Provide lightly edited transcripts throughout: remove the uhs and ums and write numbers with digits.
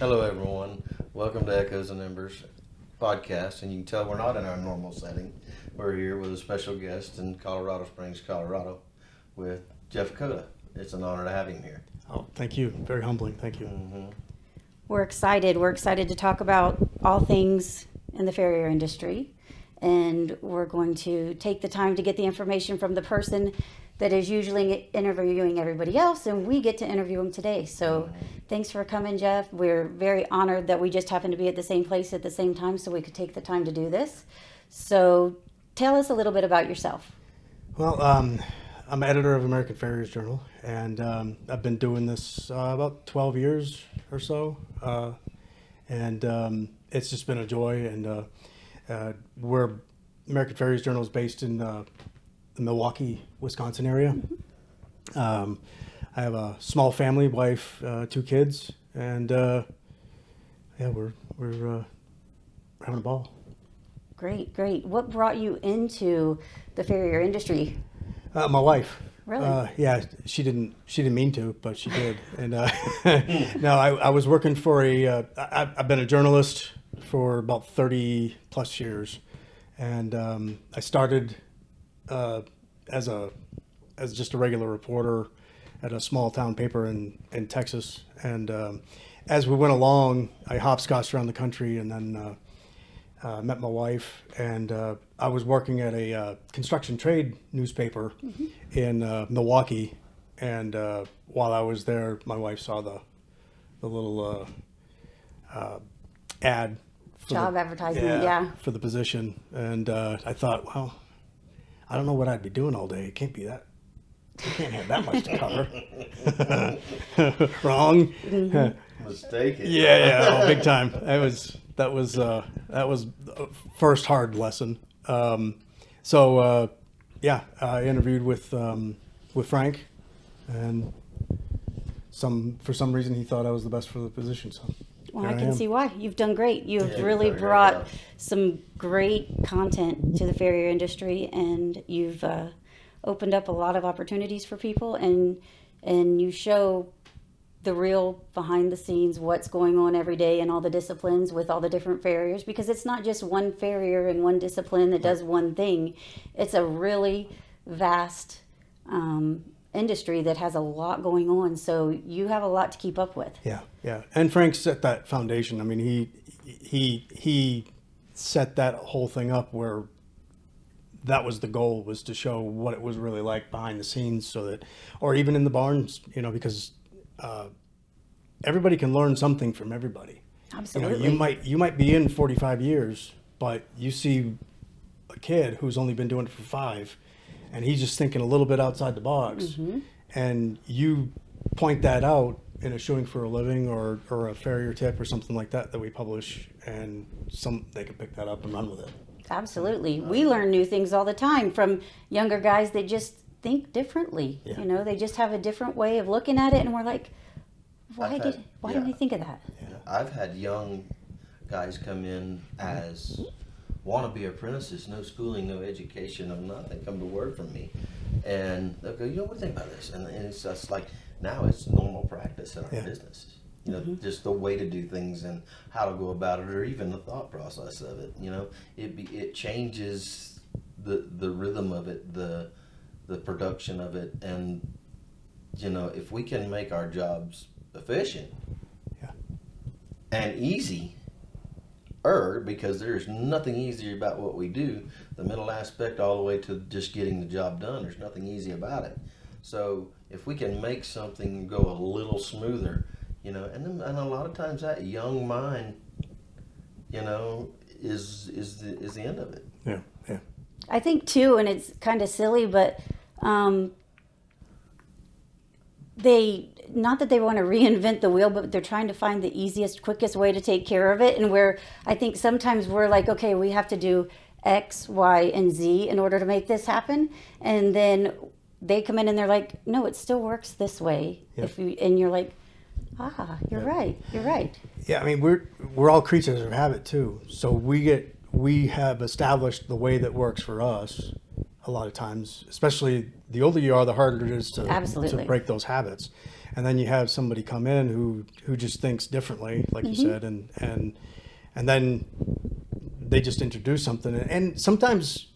Hello, everyone. Welcome to Echoes and Embers podcast. And you can tell we're not in our normal setting. We're here with a special guest in Colorado Springs, Colorado, with Jeff Cota. It's an honor to have him here. Oh, thank you. Very humbling. Thank you. We're excited. We're excited to talk about all things in the farrier industry. And we're going to take the time to get the information from the person that is usually interviewing everybody else, and we get to interview him today. So thanks for coming, Jeff. We're very honored that we just happened to be at the same place at the same time so we could take the time to do this. So tell us a little bit about yourself. Well, I'm editor of American Farriers Journal, and I've been doing this about 12 years or so. And it's just been a joy. And we're American Farriers Journal is based in the Milwaukee, Wisconsin area. I have a small family, wife, 2 kids, and we're having a ball. Great. What brought you into the farrier industry? My wife. Really? Yeah, she didn't mean to, but she did. And no, I was working for I've been a journalist for about 30 plus years, and I started as just a regular reporter at a small town paper in Texas. And as we went along, I hopscotched around the country, and then met my wife. And I was working at a construction trade newspaper in Milwaukee. And while I was there, my wife saw the little ad. Job advertisement, yeah. For the position. And I thought, well, I don't know what I'd be doing all day. It can't be that. You can't have that much to cover. Wrong. Mistaken. Yeah, big time. That was the first hard lesson. I interviewed with Frank, and for some reason he thought I was the best for the position. So. Well, I can see why. You've done great. You've really very brought well. some great content to the farrier industry, and you've opened up a lot of opportunities for people, and you show the real behind the scenes, what's going on every day and all the disciplines with all the different farriers, because it's not just one farrier and one discipline that does one thing. It's a really vast industry that has a lot going on, so you have a lot to keep up with. Yeah. And Frank set that foundation. I mean, he set that whole thing up where that was the goal, was to show what it was really like behind the scenes, so that, or even in the barns, because everybody can learn something from everybody. Absolutely. You might be in 45 years, but you see a kid who's only been doing it for 5, and he's just thinking a little bit outside the box, and you point that out in a Shoeing for a Living or a farrier tip or something like that we publish, and they can pick that up and run with it. Absolutely. We learn new things all the time from younger guys that just think differently. Yeah. They just have a different way of looking at it, and we're like, why didn't I think of that? Yeah. I've had young guys come in as wannabe apprentices, no schooling, no education, no nothing, come to work from me. And they'll go, what do you think about this? And it's just like, now it's normal practice in our businesses. Just the way to do things and how to go about it, or even the thought process of it. It changes the rhythm of it, the production of it. And, if we can make our jobs efficient and easy, because there's nothing easier about what we do, the middle aspect all the way to just getting the job done, there's nothing easy about it. So if we can make something go a little smoother, and a lot of times that young mind, is the end of it. Yeah. I think too, and it's kind of silly, but not that they want to reinvent the wheel, but they're trying to find the easiest, quickest way to take care of it. And where I think sometimes we're like, okay, we have to do X, Y, and Z in order to make this happen. And then they come in and they're like, no, it still works this way. Yep. And you're like, you're right. Yeah, I mean, we're all creatures of habit too. So we have established the way that works for us. A lot of times, especially the older you are, the harder it is to Absolutely. break those habits. and then you have somebody come in who just thinks differently, like you said, and then they just introduce something, and sometimes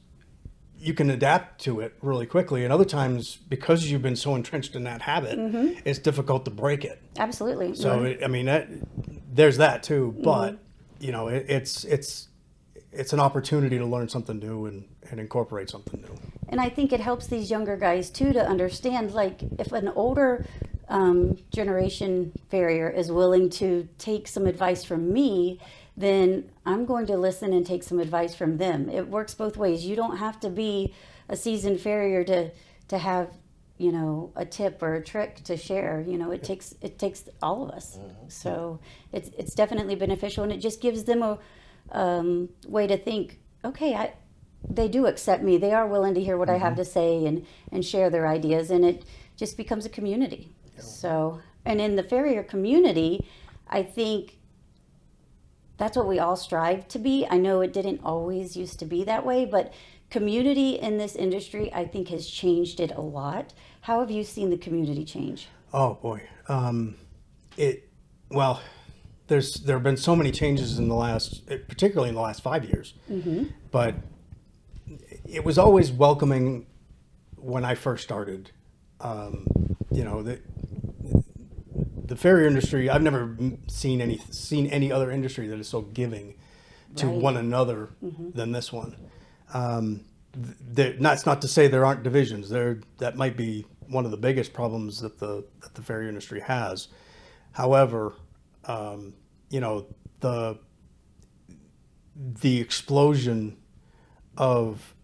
you can adapt to it really quickly, and other times, because you've been so entrenched in that habit, it's difficult to break it. Absolutely. So I mean, there's that too, but you know, it's an opportunity to learn something new and incorporate something new. And I think it helps these younger guys too to understand, like, if an older generation farrier is willing to take some advice from me, then I'm going to listen and take some advice from them. It works both ways. You don't have to be a seasoned farrier to have, you know, a tip or a trick to share. You know, it takes all of us. So it's definitely beneficial, and it just gives them a way to think, okay, they do accept me. They are willing to hear what I have to say and share their ideas, and it just becomes a community. So, and in the farrier community, I think that's what we all strive to be. I know it didn't always used to be that way, but community in this industry, I think, has changed it a lot. How have you seen the community change? Oh boy, well, there have been so many changes in the last, particularly in the last 5 years. But it was always welcoming when I first started. You know, the farrier industry, I've never seen any other industry that is so giving to one another than this one. That's not to say there aren't divisions. That might be one of the biggest problems that the farrier industry has. However, you know, the explosion of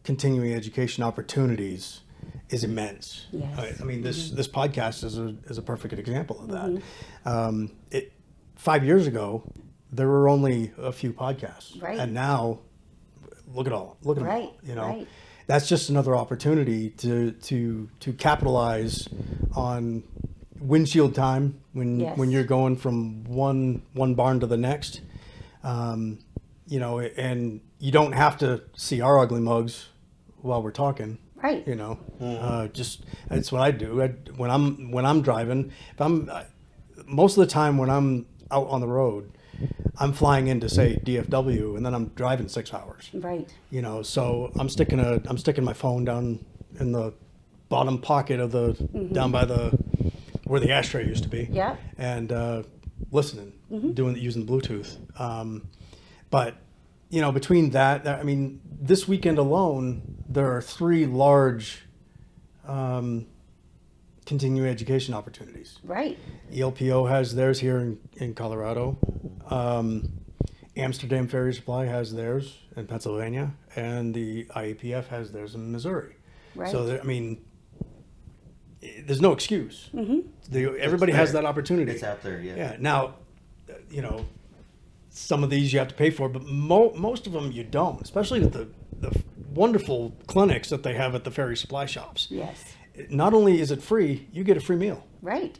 continuing education opportunities is immense. Yes. I mean, this podcast is a perfect example of that. 5 years ago, there were only a few podcasts, and now look at them all. You know, that's just another opportunity to capitalize on windshield time when you're going from one barn to the next. You know, and you don't have to see our ugly mugs while we're talking. Right. You know, just that's what I do. When I'm driving, most of the time when I'm out on the road, I'm flying into, say, DFW, and then I'm driving 6 hours. Right. You know, so I'm sticking my phone down in the bottom pocket of down by where the ashtray used to be. Yeah. And listening, using Bluetooth. But you know, between that, I mean, this weekend alone, there are 3 large continuing education opportunities. Right. ELPO has theirs here in Colorado. Amsterdam Farrier Supply has theirs in Pennsylvania, and the IAPF has theirs in Missouri. Right. So, I mean, there's no excuse. Everybody has that opportunity. It's out there, yeah. Yeah. Now, you know, some of these you have to pay for, but most of them you don't, especially with the wonderful clinics that they have at the Farrier supply shops. Yes. Not only is it free, you get a free meal. Right.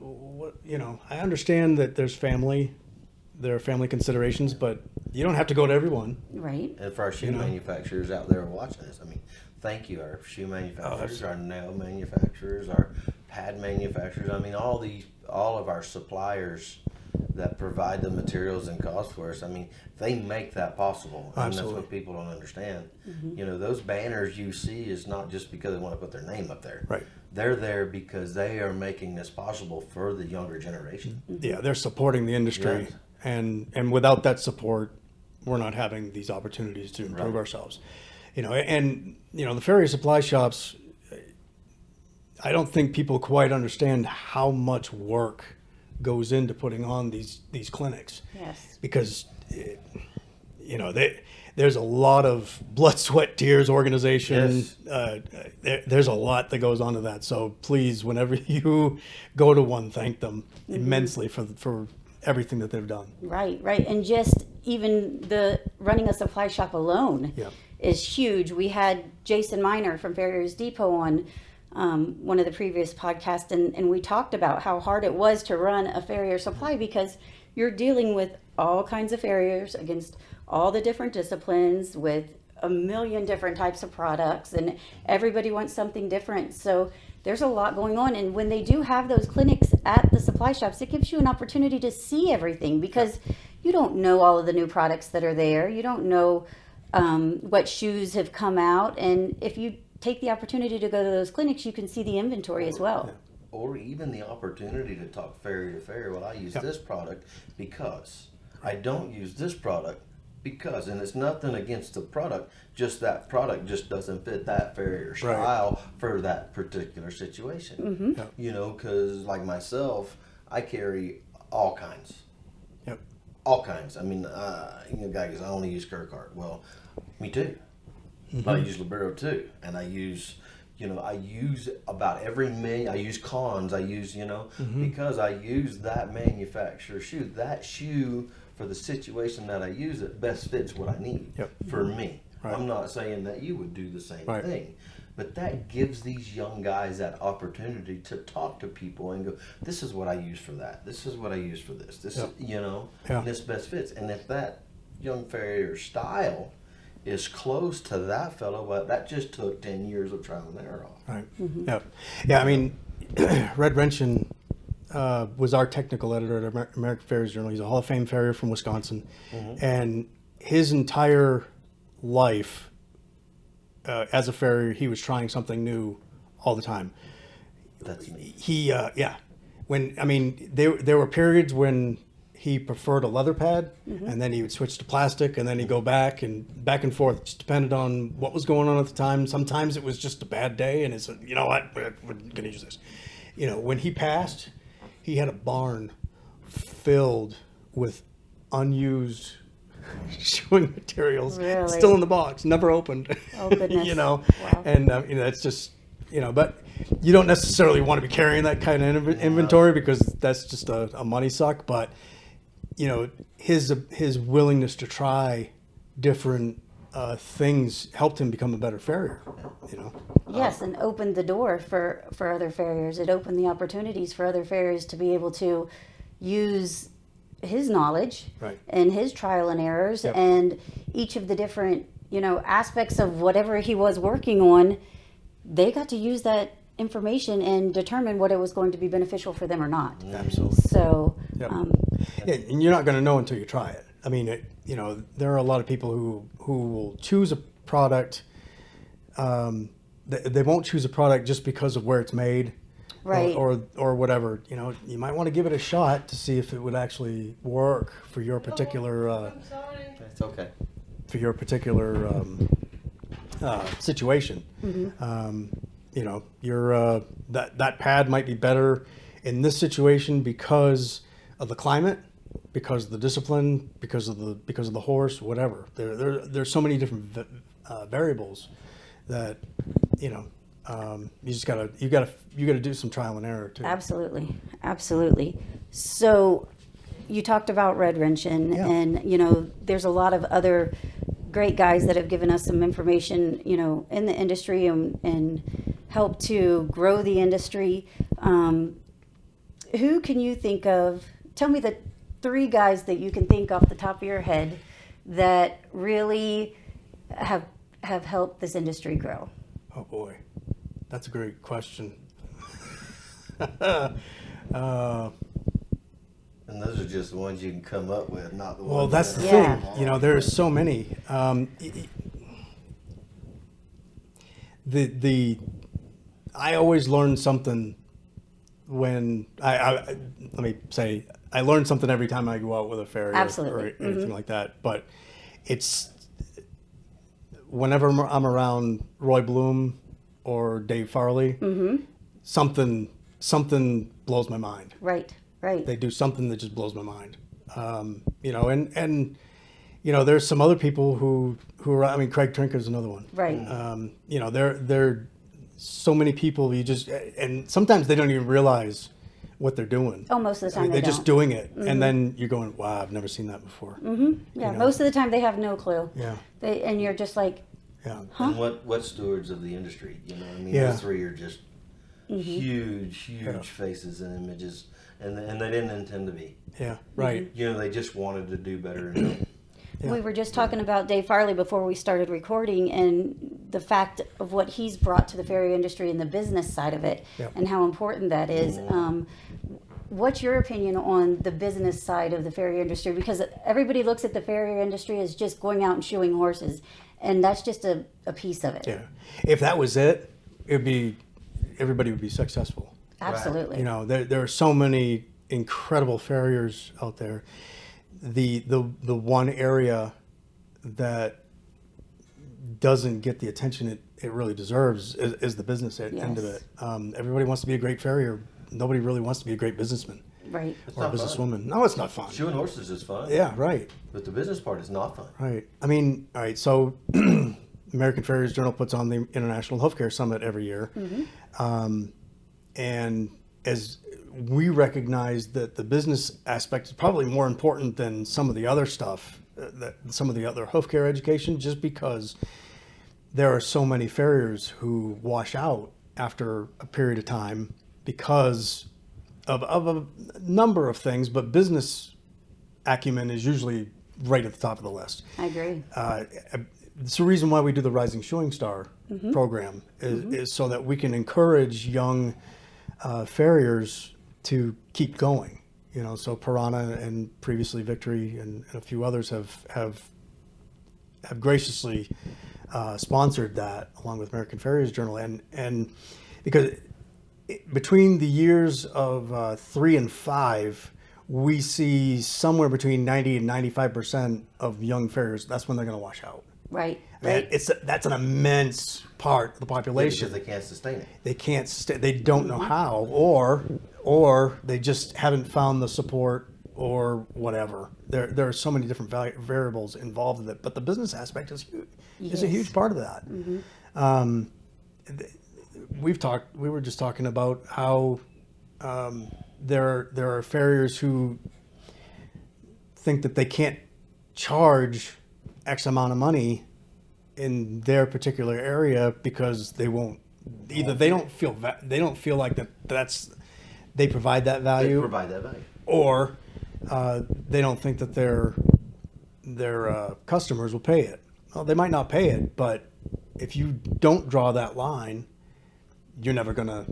You know, I understand that there are family considerations, but you don't have to go to everyone. Right. And for our shoe manufacturers out there watching this, I mean, thank you, our shoe manufacturers, our nail manufacturers, our pad manufacturers. I mean, all of our suppliers that provide the materials and cost for us. I mean, they make that possible. And Absolutely. That's what people don't understand. You know, those banners you see is not just because they want to put their name up there. Right. They're there because they are making this possible for the younger generation. Yeah, they're supporting the industry. Yes. And without that support, we're not having these opportunities to improve ourselves. You know, and you know, the Farrier supply shops, I don't think people quite understand how much work goes into putting on these clinics. Yes. Because you know, there's a lot of blood, sweat, tears, organization. Yes. There's a lot that goes onto that. So please, whenever you go to one, thank them immensely for everything that they've done. Right. And just even the running a supply shop alone is huge. We had Jason Miner from Farriers Depot on one of the previous podcasts, and we talked about how hard it was to run a farrier supply because you're dealing with all kinds of farriers against all the different disciplines with a million different types of products, and everybody wants something different. So there's a lot going on. And when they do have those clinics at the supply shops, it gives you an opportunity to see everything, because you don't know all of the new products that are there. You don't know what shoes have come out. And if you take the opportunity to go to those clinics, you can see the inventory as well. Or even the opportunity to talk Farrier to Farrier. Well, I use this product because. I don't use this product because, and it's nothing against the product, just that product just doesn't fit that Farrier style for that particular situation. You know, because like myself, I carry all kinds. All kinds. I mean, you know, guy goes, I only use Kirkart. Well, me too. But I use Libero too. And I use, you know, I use about every I use Cons. I use, you know, because I use that manufacturer shoe. That shoe, for the situation that I use it, best fits what I need for me. I'm not saying that you would do the same thing, but that gives these young guys that opportunity to talk to people and go, this is what I use for that. This is what I use for this. This is, you know, and this best fits. And if that young Farrier style is close to that fellow, well, that just took 10 years of trial and error off. Yeah, I mean, Red Renshin was our technical editor at American Farriers Journal. He's a Hall of Fame farrier from Wisconsin. And his entire life as a farrier, he was trying something new all the time. That's me. He, when, I mean, there were periods when he preferred a leather pad, and then he would switch to plastic, and then he'd go back and forth. It just depended on what was going on at the time. Sometimes it was just a bad day, and it's, you know what, we're going to use this. You know, when he passed, he had a barn filled with unused shoeing materials, still in the box, never opened. Oh, goodness. You know, Wow. and you know, it's just, you know, but you don't necessarily want to be carrying that kind of inventory because that's just a money suck. But you know, his willingness to try different things helped him become a better farrier. You know. Yes, and opened the door for other farriers. It opened the opportunities for other farriers to be able to use his knowledge and his trial and errors and each of the different, you know, aspects of whatever he was working on. They got to use that information and determine what it was going to be beneficial for them or not. Absolutely. So, and you're not going to know until you try it. I mean, you know, there are a lot of people who will choose a product. They won't choose a product just because of where it's made, or whatever. You know, you might want to give it a shot to see if it would actually work for your particular. It's okay. For your particular situation. You know, that pad might be better in this situation because of the climate, because of the discipline, because of the horse, whatever. There's so many different variables that, you know, you gotta do some trial and error too. Absolutely. So you talked about Red Renshin, and you know, there's a lot of other great guys that have given us some information, you know, in the industry and helped to grow the industry. Who can you think of? Tell me the 3 guys that you can think off the top of your head that really have helped this industry grow. Oh boy, that's a great question. And those are just the ones you can come up with, not the ones. Well, that's the Yeah. thing. You know, there's so many. I always learn something when I let me say I learn something every time I go out with a farrier or anything like that. But it's whenever I'm around Roy Bloom or Dave Farley, something blows my mind. Right. They do something that just blows my mind. You know, and you know, there's some other people who are, I mean, Craig Trinker's another one. Right. You know, there so many people and sometimes they don't even realize what they're doing. Oh, most of the time they're they just don't. doing it, and then you're going, "Wow, I've never seen that before." Yeah, you know? most of the time they have no clue. Yeah. And you're just like, And what stewards of the industry? You know, I mean, those 3 are just huge faces and images, and they didn't intend to be. Yeah. Right. You know, they just wanted to do better. And We were just talking about Dave Farley before we started recording, and the fact of what he's brought to the farrier industry and the business side of it, Yep. and how important that is. What's your opinion on the business side of the farrier industry? Because everybody looks at the farrier industry as just going out and shoeing horses, and that's just a piece of it. Yeah. If that was it, everybody would be successful. Absolutely. You know, there are so many incredible farriers out there. The one area that doesn't get the attention it really deserves is the business end of Yes. it. Everybody wants to be a great farrier. Nobody really wants to be a great businessman Right. It's or a not fun. businesswoman. No, it's not fun. Shoeing horses is fun. Yeah, right. But the business part is not fun. Right. I mean, all right. So, American Farriers Journal puts on the International Healthcare Summit every year, and as we recognize that the business aspect is probably more important than some of the other stuff, some of the other healthcare education, just because there are so many farriers who wash out after a period of time because of a number of things, but business acumen is usually right at the top of the list. I agree. It's the reason why we do the Rising Showing Star program is so that we can encourage young farriers to keep going. You know, so Piranha and previously Victory and a few others have graciously sponsored that along with American Farriers Journal, and because between the years of 3 and 5, we see somewhere between 90 and 95% of young farriers. That's when they're going to wash out. Right. I mean, Right. that's an immense part of the population. Because they can't sustain it. They can't they don't know how, or they just haven't found the support or whatever. There are so many different variables involved in it, but the business aspect is huge. Is a Yes. huge part of that. We were just talking about how there are farriers who think that they can't charge X amount of money in their particular area because they won't. Either they don't feel like they provide that They value, provide that value. or they don't think that their customers will pay it. Well, they might not pay it, but if you don't draw that line, you're never gonna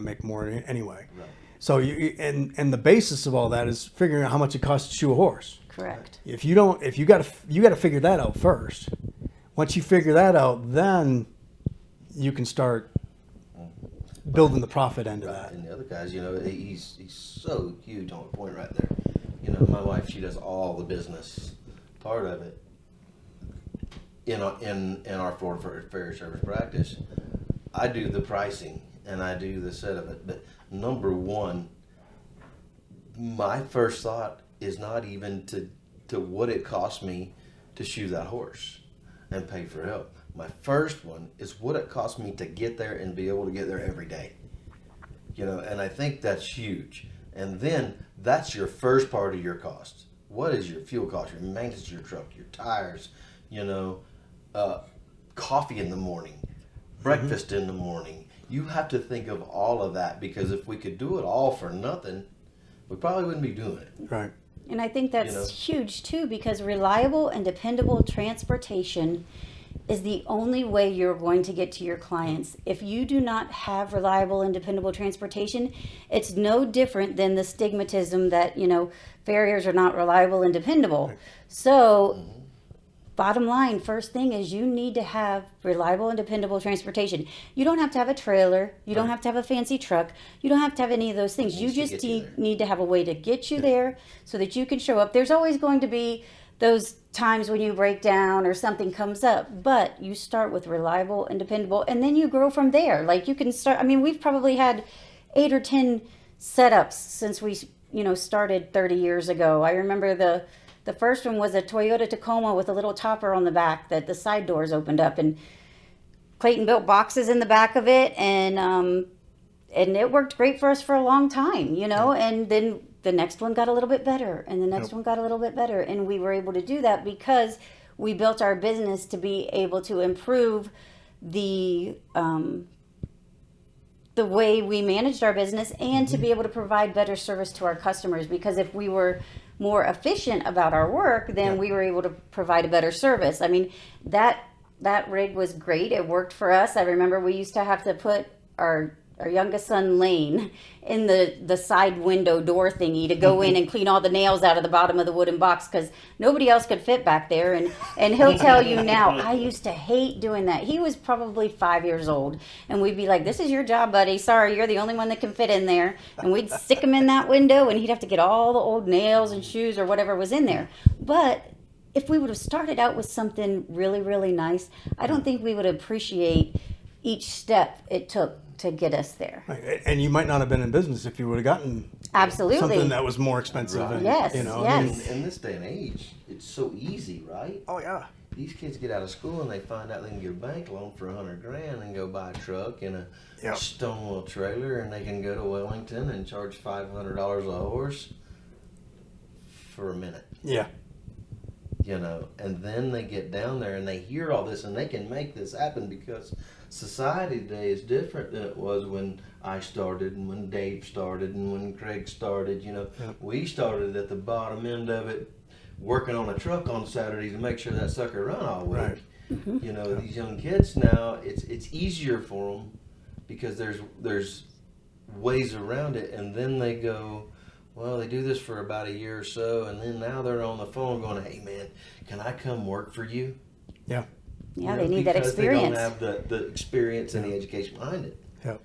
make more anyway. Right. So and the basis of all that is figuring out how much it costs to shoe a horse. Correct. If you got to figure that out first. Once you figure that out, then you can start building the profit end of Right. that. And the other guys, you know, he's so huge on a point right there. You know, my wife, she does all the business part of it in our Florida Farrier Service practice. I do the pricing and I do the set of it. But number one, my first thought is not even to what it cost me to shoe that horse and pay for help. My first one is what it cost me to get there and be able to get there every day. You know, and I think that's huge. And then that's your first part of your costs. What is your fuel cost, your maintenance of your truck, your tires, you know, coffee in the morning, breakfast in the morning. You have to think of all of that, because if we could do it all for nothing, we probably wouldn't be doing it. Right. And I think that's You know? huge too, because reliable and dependable transportation is the only way you're going to get to your clients. If you do not have reliable and dependable transportation, it's no different than the stigmatism that, you know, farriers are not reliable and dependable. Right. So, bottom line, first thing is you need to have reliable and dependable transportation. You don't have to have a trailer. You don't Right. have to have a fancy truck. You don't have to have any of those things. It You needs to just get you there. need to have a way to get you there so that you can show up. There's always going to be those times when you break down or something comes up, but you start with reliable and dependable, and then you grow from there. Like, you can start, I mean, we've probably had 8 or 10 setups since we, you know, started 30 years ago. I remember the first one was a Toyota Tacoma with a little topper on the back that the side doors opened up, and Clayton built boxes in the back of it, and it worked great for us for a long time, you know. And then the next one got a little bit better, and the next one got a little bit better, and we were able to do that because we built our business to be able to improve the way we managed our business, and to be able to provide better service to our customers. Because if we were more efficient about our work, then we were able to provide a better service. I mean, that rig was great. It worked for us. I remember we used to have to put our youngest son Lane in the side window door thingy to go in and clean all the nails out of the bottom of the wooden box because nobody else could fit back there. And he'll tell you now, I used to hate doing that. He was probably 5 years old, and we'd be like, this is your job, buddy. Sorry, you're the only one that can fit in there. And we'd stick him in that window, and he'd have to get all the old nails and shoes or whatever was in there. But if we would have started out with something really, really nice, I don't think we would appreciate each step it took to get us there. Right. And you might not have been in business if you would have gotten Absolutely something that was more expensive. Right. And, Yes, you know, yes. In this day and age, it's so easy, right? Oh yeah. These kids get out of school and they find out they can get a bank loan for $100,000 and go buy a truck and a Stonewall trailer, and they can go to Wellington and charge $500 a horse for a minute. Yeah. You know, and then they get down there and they hear all this and they can make this happen because society today is different than it was when I started and when Dave started and when Craig started. You know, we started at the bottom end of it, working on a truck on Saturdays to make sure that sucker run all week. Right. You know, these young kids now, it's easier for them because there's ways around it, and then they go, well, they do this for about a year or so, and then now they're on the phone going, hey man, can I come work for you? Yeah. Yeah, they need that experience. Because they don't have the experience and the education behind it. Yeah.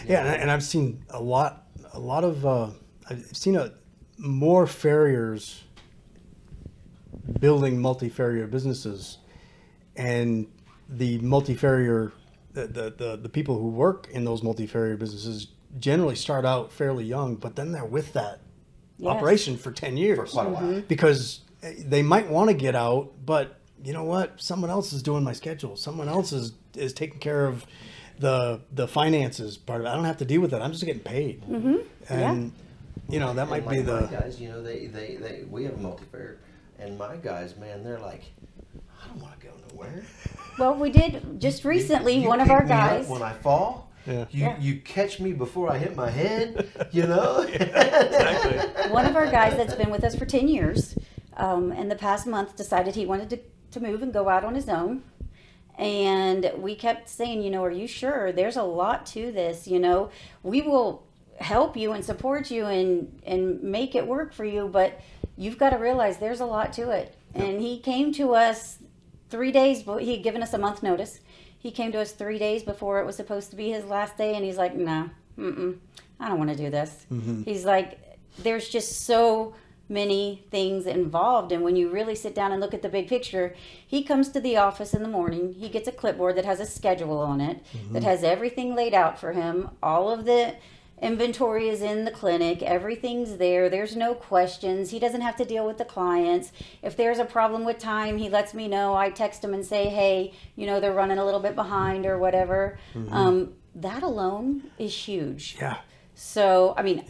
Yeah, and I've seen a lot of I've seen more farriers building multi-farrier businesses, and the multi-farrier the people who work in those multi-farrier businesses generally start out fairly young, but then they're with that operation for 10 years. For quite a while. Because they might want to get out, but you know what? Someone else is doing my schedule. Someone else is taking care of the finances part of it. I don't have to deal with that. I'm just getting paid. And you know, that might be my the guys, you know, they we have a multi-fair, and my guys, man, they're like, I don't want to go nowhere. Well, we did just recently, You one of pick our me up guys. when I fall. Yeah. You catch me before I hit my head, you know? exactly. One of our guys that's been with us for 10 years, in the past month decided he wanted to move and go out on his own. And we kept saying, you know, are you sure? There's a lot to this, you know. We will help you and support you and make it work for you, but you've got to realize there's a lot to it. And he came to us 3 days, but he had given us a month notice. He came to us 3 days before it was supposed to be his last day, and he's like, no, I don't want to do this. He's like, there's just so many things involved, and when you really sit down and look at the big picture, he comes to the office in the morning, he gets a clipboard that has a schedule on it, that has everything laid out for him, all of the inventory is in the clinic, everything's there, there's no questions, he doesn't have to deal with the clients. If there's a problem with time, he lets me know. I text him and say, hey, you know, they're running a little bit behind or whatever. That alone is huge. Yeah. So, I mean,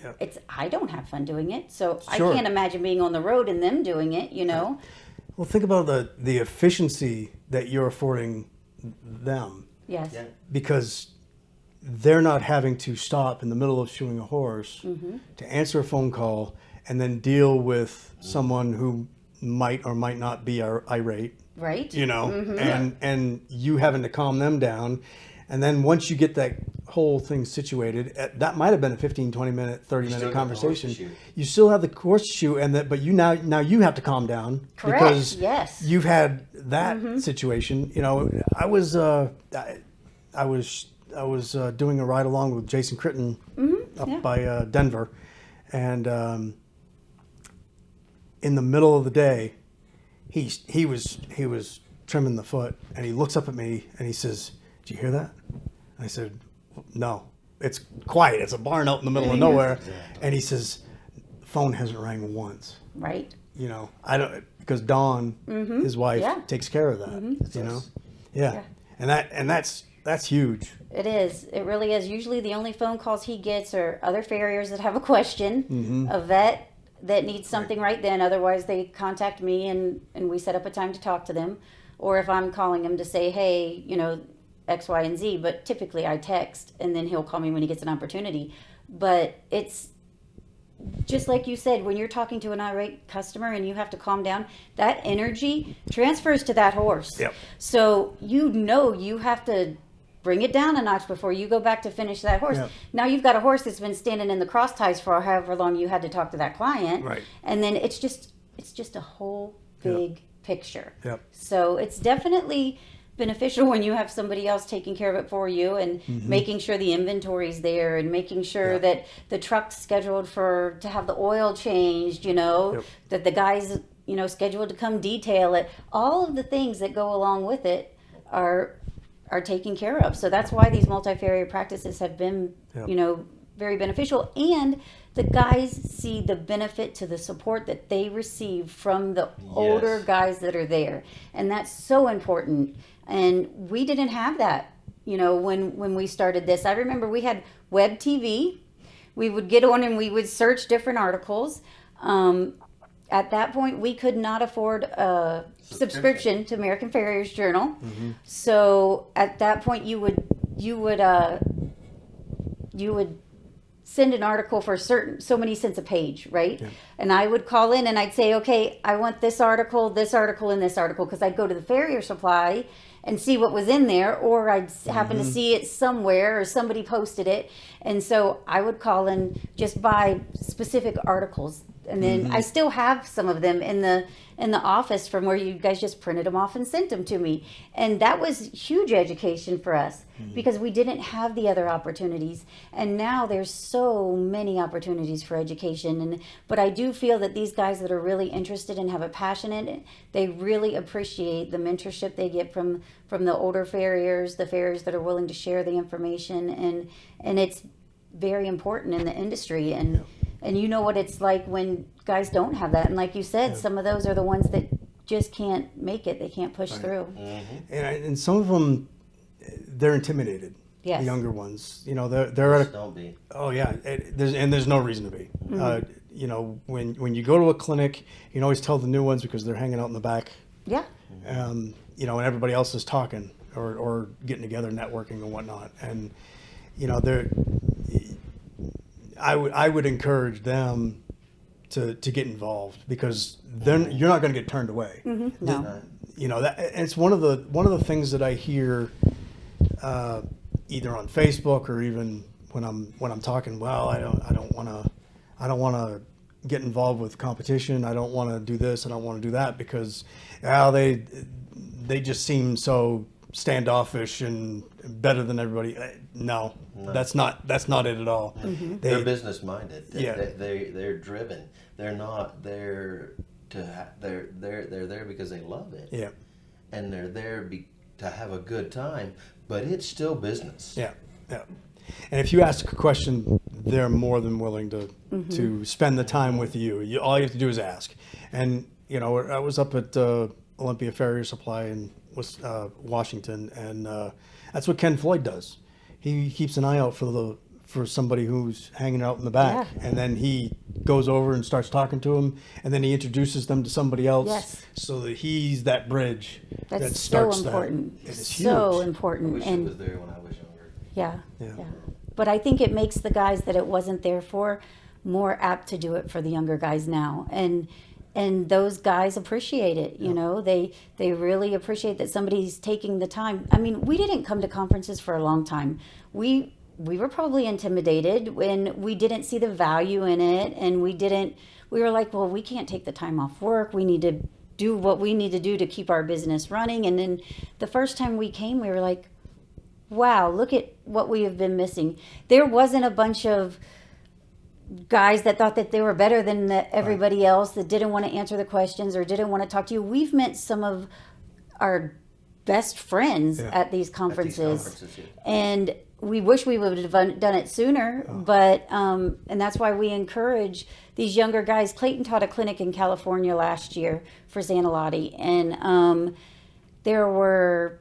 I don't have fun doing it, so Sure. I can't imagine being on the road and them doing it, you know. Well, think about the efficiency that you're affording them, Yes. Yeah. because they're not having to stop in the middle of shoeing a horse to answer a phone call and then deal with someone who might or might not be irate, Right? you know, and you having to calm them down. And then once you get that whole thing situated, that might have been a 15, 20 minute, 30 still minute got the horse to conversation. shoe. You still have the horse to shoe, but you now you have to calm down. Correct, Because yes. you've had that situation. You know, I was doing a ride along with Jason Critton up by Denver, and in the middle of the day, he was trimming the foot, and he looks up at me and he says, "Did you hear that?" I said, "No, it's quiet. It's a barn out in the middle of nowhere." And he says, "The phone hasn't rang once." Right. You know, I don't, because Dawn, his wife, takes care of that. You know, yeah. And that's huge. It is. It really is. Usually the only phone calls he gets are other farriers that have a question, a vet that needs something right then. Otherwise, they contact me and we set up a time to talk to them. Or if I'm calling him to say, hey, you know, X, Y, and Z. But typically I text, and then he'll call me when he gets an opportunity. But just like you said, when you're talking to an irate customer and you have to calm down, that energy transfers to that horse. Yep. So you have to bring it down a notch before you go back to finish that horse. Yep. Now you've got a horse that's been standing in the cross ties for however long you had to talk to that client. Right. And then it's just a whole big picture. Yep. So it's definitely beneficial when you have somebody else taking care of it for you and making sure the inventory's there and making sure that the truck's scheduled to have the oil changed, that the guy's, scheduled to come detail it. All of the things that go along with it are taken care of. So that's why these multi-farrier practices have been, very beneficial. And the guys see the benefit to the support that they receive from the older guys that are there. And that's so important. And we didn't have that, when we started this. I remember we had web TV. We would get on and we would search different articles. At that point, we could not afford a subscription to American Farriers Journal. So at that point, you would send an article for so many cents a page, right? Yeah. And I would call in and I'd say, okay, I want this article, and this article, because I'd go to the Farrier Supply and see what was in there, or I'd happen to see it somewhere or somebody posted it. And so I would call and just buy specific articles. And then I still have some of them in the office from where you guys just printed them off and sent them to me. And that was huge education for us because we didn't have the other opportunities. And now there's so many opportunities for education. But I do feel that these guys that are really interested and have a passion in it, they really appreciate the mentorship they get from the older farriers, the farriers that are willing to share the information. And it's very important in the industry. And you know what it's like when guys don't have that. And like you said, some of those are the ones that just can't make it. They can't push through. And some of them, they're intimidated. Yes. The younger ones, they're at a, Don't be. oh yeah, there's no reason to be. When you go to a clinic, you can always tell the new ones because they're hanging out in the back. Yeah. And everybody else is talking or getting together, networking and whatnot. And they're. I would encourage them to get involved because then you're not going to get turned away. No. That it's one of the things that I hear either on Facebook or even when I'm talking. Well, I don't want to get involved with competition. I don't want to do this. I don't want to do that because they just seem so standoffish and better than everybody. No, that's not it at all. They're business minded. Yeah. They're driven. They're not there they're there because they love it. Yeah. And they're there to have a good time, but it's still business. Yeah. Yeah. And if you ask a question, they're more than willing to spend the time with you. All you have to do is ask. And I was up at Olympia Farrier Supply in Washington, and that's what Ken Floyd does. He keeps an eye out for somebody who's hanging out in the back, and then he goes over and starts talking to them, and then he introduces them to somebody else, so that he's that bridge that starts so important. That. It's so huge. important. I wish it was there when I was younger. Yeah. But I think it makes the guys that it wasn't there for more apt to do it for the younger guys now, and those guys appreciate it. They really appreciate that somebody's taking the time. I mean, we didn't come to conferences for a long time. We were probably intimidated when we didn't see the value in it, and we were like, well, we can't take the time off work. We need to do what we need to do to keep our business running. And then the first time we came, we were like, wow, look at what we have been missing. There wasn't a bunch of guys that thought that they were better than everybody else, that didn't want to answer the questions or didn't want to talk to you. We've met some of our best friends at these conferences. And we wish we would have done it sooner, but and that's why we encourage these younger guys. Clayton taught a clinic in California last year for Zanalotti, and there were,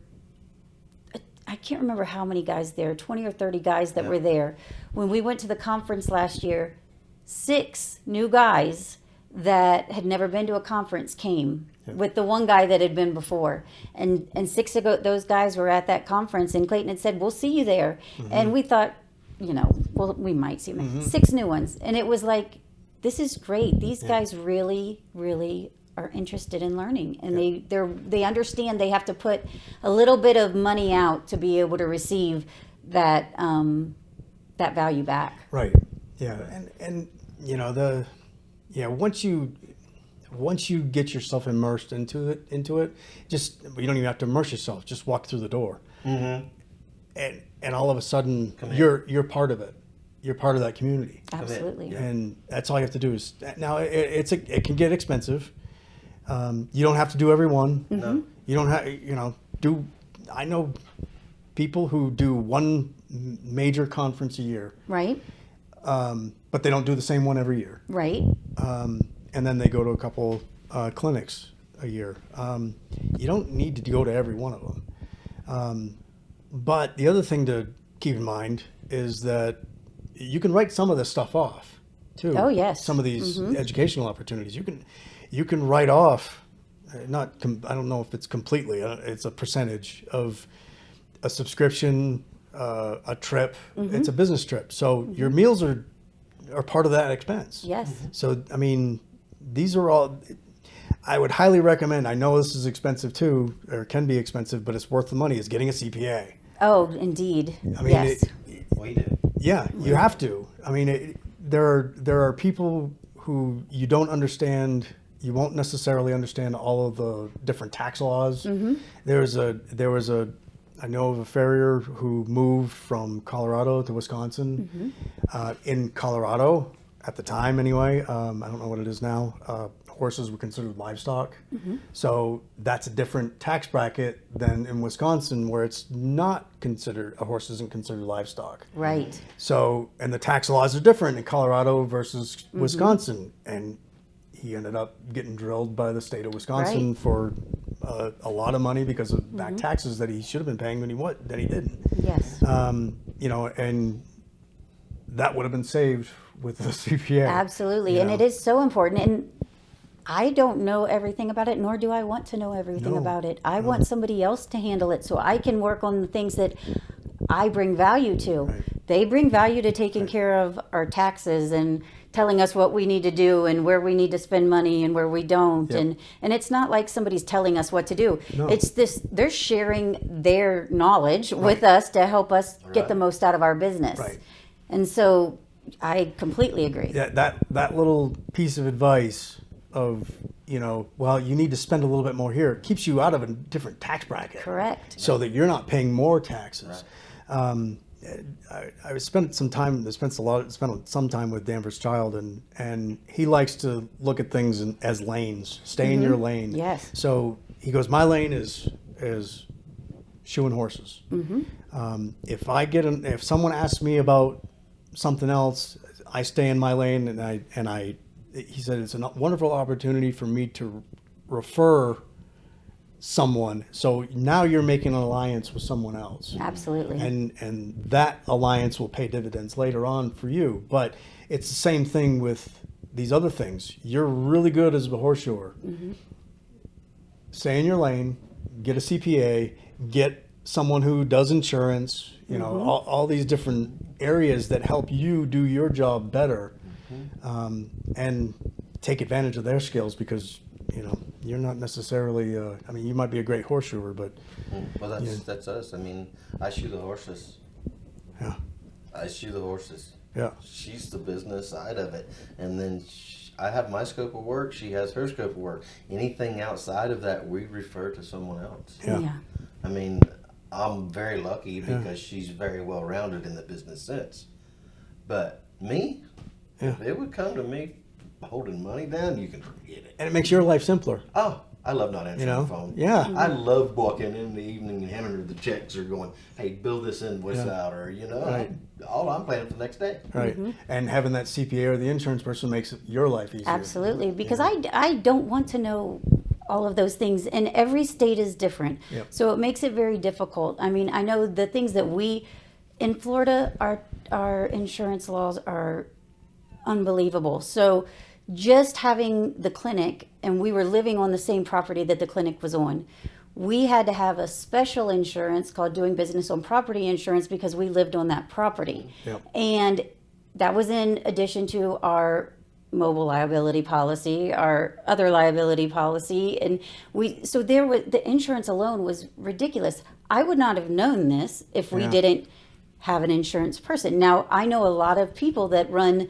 I can't remember how many guys there, 20 or 30 guys that were there. When we went to the conference last year, 6 new guys that had never been to a conference came with the one guy that had been before. And 6 of those guys were at that conference, and Clayton had said, we'll see you there. And we thought, well, we might see them. 6 new ones. And it was like, this is great. These guys really, really are interested in learning, and they understand they have to put a little bit of money out to be able to receive that that value back. Right. Yeah. And you know, once you get yourself immersed into it, just, you don't even have to immerse yourself. Just walk through the door, and all of a sudden you're part of it. You're part of that community. Absolutely. And that's all you have to do is, now it can get expensive. You don't have to do every one. No. You don't have, I know people who do one major conference a year, Right. but they don't do the same one every year. Right. And then they go to a couple clinics a year. You don't need to go to every one of them. But the other thing to keep in mind is that you can write some of this stuff off too. Oh, yes. Some of these educational opportunities you can write off. I don't know if it's completely. It's a percentage of a subscription, a trip. It's a business trip, so your meals are part of that expense. Yes. So I mean, these are all. I would highly recommend. I know this is expensive too, or can be expensive, but it's worth the money. Is getting a CPA. Oh, indeed. I mean, yes. We do. Yeah, you have to. I mean, there are people who you don't understand. You won't necessarily understand all of the different tax laws. There was I know of a farrier who moved from Colorado to Wisconsin. In Colorado, at the time anyway, I don't know what it is now, horses were considered livestock. So that's a different tax bracket than in Wisconsin, where it's not considered, a horse isn't considered livestock. Right. So, and the tax laws are different in Colorado versus Wisconsin. And he ended up getting drilled by the state of Wisconsin Right. for a lot of money because of back taxes that he should have been paying that he didn't. Yes. And that would have been saved with the CPA. Absolutely. you And know. it is so important. And I don't know everything about it, nor do I want to know everything No. about it. I want somebody else to handle it so I can work on the things that I bring value to. Right. They bring value to taking care of our taxes and telling us what we need to do and where we need to spend money and where we don't. Yep. And it's not like somebody's telling us what to do. No. It's this, they're sharing their knowledge with us to help us get the most out of our business. Right. And so I completely agree. Yeah, that little piece of advice of, well, you need to spend a little bit more here, keeps you out of a different tax bracket. Correct. So that you're not paying more taxes. I spent some time with Danvers Child, and he likes to look at things as lanes. Stay in your lane. Yes. So he goes, my lane is shoeing horses. If someone asks me about something else, I stay in my lane, and he said it's a wonderful opportunity for me to refer someone. So now you're making an alliance with someone else. Absolutely. And that alliance will pay dividends later on for you. But it's the same thing with these other things. You're really good as a horseshoer. Stay in your lane, get a CPA, get someone who does insurance, all these different areas that help you do your job better, and take advantage of their skills, because you're not necessarily, you might be a great horseshoer, but Well, that's us. I mean, I shoe the horses. yeah, I shoe the horses. yeah, She's the business side of it, and then I have my scope of work. She has her scope of work. Anything outside of that, we refer to someone else. yeah. I mean, I'm very lucky because she's very well rounded in the business sense. But me, if it would come to me holding money down, you can forget it. And it makes your life simpler. Oh, I love not answering the phone. Yeah. I love walking in the evening and handing her the checks or going, hey, bill this invoice out, or, Right. all I'm planning for the next day. Right. And having that CPA or the insurance person makes your life easier. Absolutely, because I don't want to know all of those things, and every state is different. Yep. So it makes it very difficult. I mean, I know the things that in Florida, our insurance laws are unbelievable. So just having the clinic, and we were living on the same property that the clinic was on, we had to have a special insurance called doing business on property insurance because we lived on that property. Yep. And that was in addition to our mobile liability policy, our other liability policy, and so there was the insurance alone was ridiculous. I would not have known this if we Yeah. didn't have an insurance person. Now I know a lot of people that run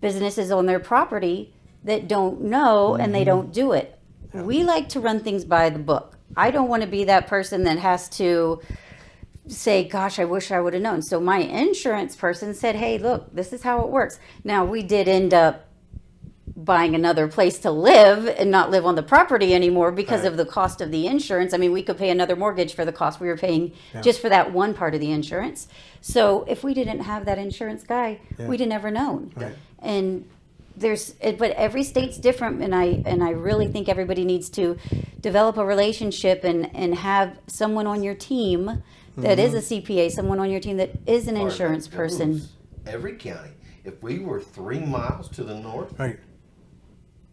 businesses on their property that don't know and they don't do it. We like to run things by the book. I don't want to be that person that has to say, gosh, I wish I would have known. So my insurance person said, hey, look, this is how it works. Now we did end up buying another place to live and not live on the property anymore because Right. of the cost of the insurance. I mean, we could pay another mortgage for the cost we were paying Yeah. just for that one part of the insurance. So if we didn't have that insurance guy, Yeah. we'd have never known. Right. And but every state's different, and I really think everybody needs to develop a relationship and have someone on your team that is a CPA, someone on your team that is an Or insurance that person. goes Every county. If we were 3 miles to the north, Right.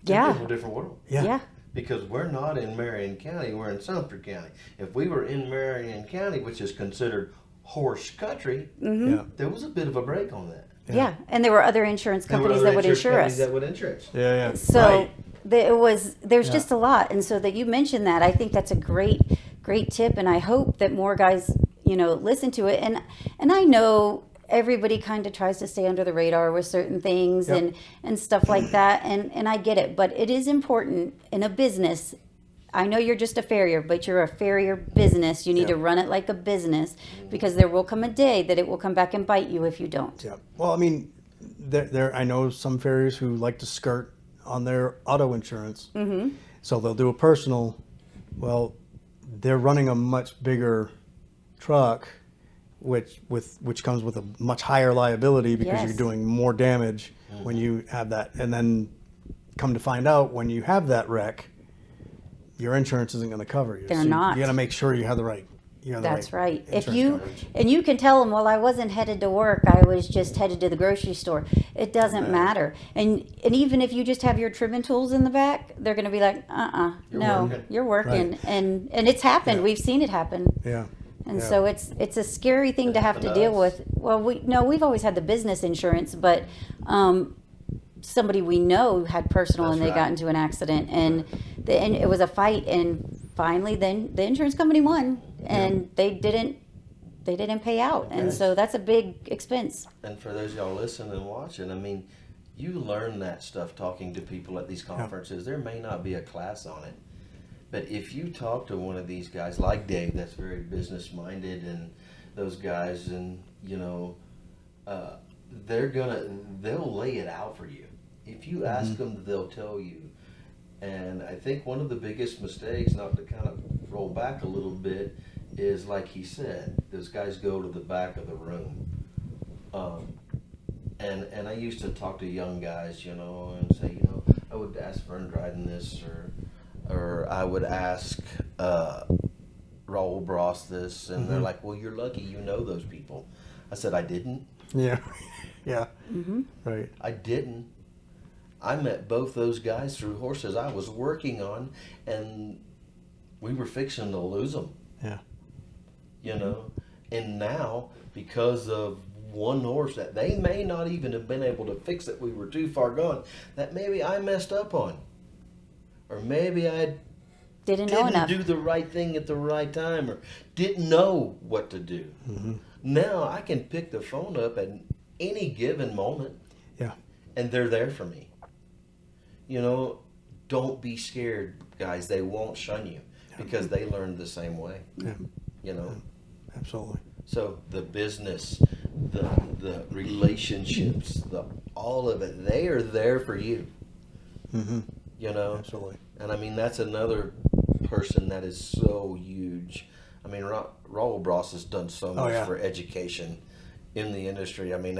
Yeah. it's a different world. Yeah. Yeah. Because we're not in Marion County, we're in Sumter County. If we were in Marion County, which is considered horse country, Yeah. there was a bit of a break on that. Yeah, and there were other insurance There were companies other that would insurance insure companies us. that would insure us. Yeah. Yeah. So Right. there's Yeah. just a lot, and so that you mentioned that, I think that's a great tip, and I hope that more guys listen to it. And I know everybody kind of tries to stay under the radar with certain things Yep. and stuff like that, and I get it, but it is important in a business. I know you're just a farrier, but you're a farrier business. You need Yep. to run it like a business, because there will come a day that it will come back and bite you if you don't. Yeah. Well, I mean, I know some farriers who like to skirt on their auto insurance. Mm-hmm. So they'll do a personal. Well, they're running a much bigger truck, which comes with a much higher liability because Yes. you're doing more damage when you have that. And then come to find out, when you have that wreck, your insurance isn't going to cover you. They're So not. You got to make sure you have the right. That's right. If insurance you coverage. you can tell them, well, I wasn't headed to work. I was just headed to the grocery store. It doesn't matter. And even if you just have your trimming tools in the back, they're going to be like, You're no, working. you're working. Right. And it's happened. Yeah. We've seen it happen. Yeah. And Yeah. so it's a scary thing to have to happened to deal us. with. Well, we've always had the business insurance, but somebody we know had personal That's and they right. got into an accident, and it was a fight, and finally then the insurance company won, and they didn't pay out, and Okay. so that's a big expense. And for those of y'all listening and watching, I mean, you learn that stuff talking to people at these conferences. There may not be a class on it, but if you talk to one of these guys like Dave, that's very business minded, and those guys, and they'll lay it out for you. If you ask them, they'll tell you. And I think one of the biggest mistakes, not to kind of roll back a little bit, is like he said, those guys go to the back of the room. And I used to talk to young guys, and say, I would ask Vern Dryden this, or I would ask Raul Bros this, and they're like, well, you're lucky you know those people. I said, I didn't. Yeah. Yeah. Right. I didn't. I met both those guys through horses I was working on, and we were fixing to lose them. Yeah. And now, because of one horse that they may not even have been able to fix, that we were too far gone, that maybe I messed up on, or maybe I Didn't know enough. do the right thing at the right time, or didn't know what to do. Now I can pick the phone up at any given moment, Yeah. and they're there for me. Don't be scared, guys. They won't shun you because they learned the same way. Yeah. Absolutely. So the business, the relationships, all of it, they are there for you. Absolutely. And I mean, that's another person that is so huge. I mean, Raul Bros has done so much yeah. for education in the industry. I mean,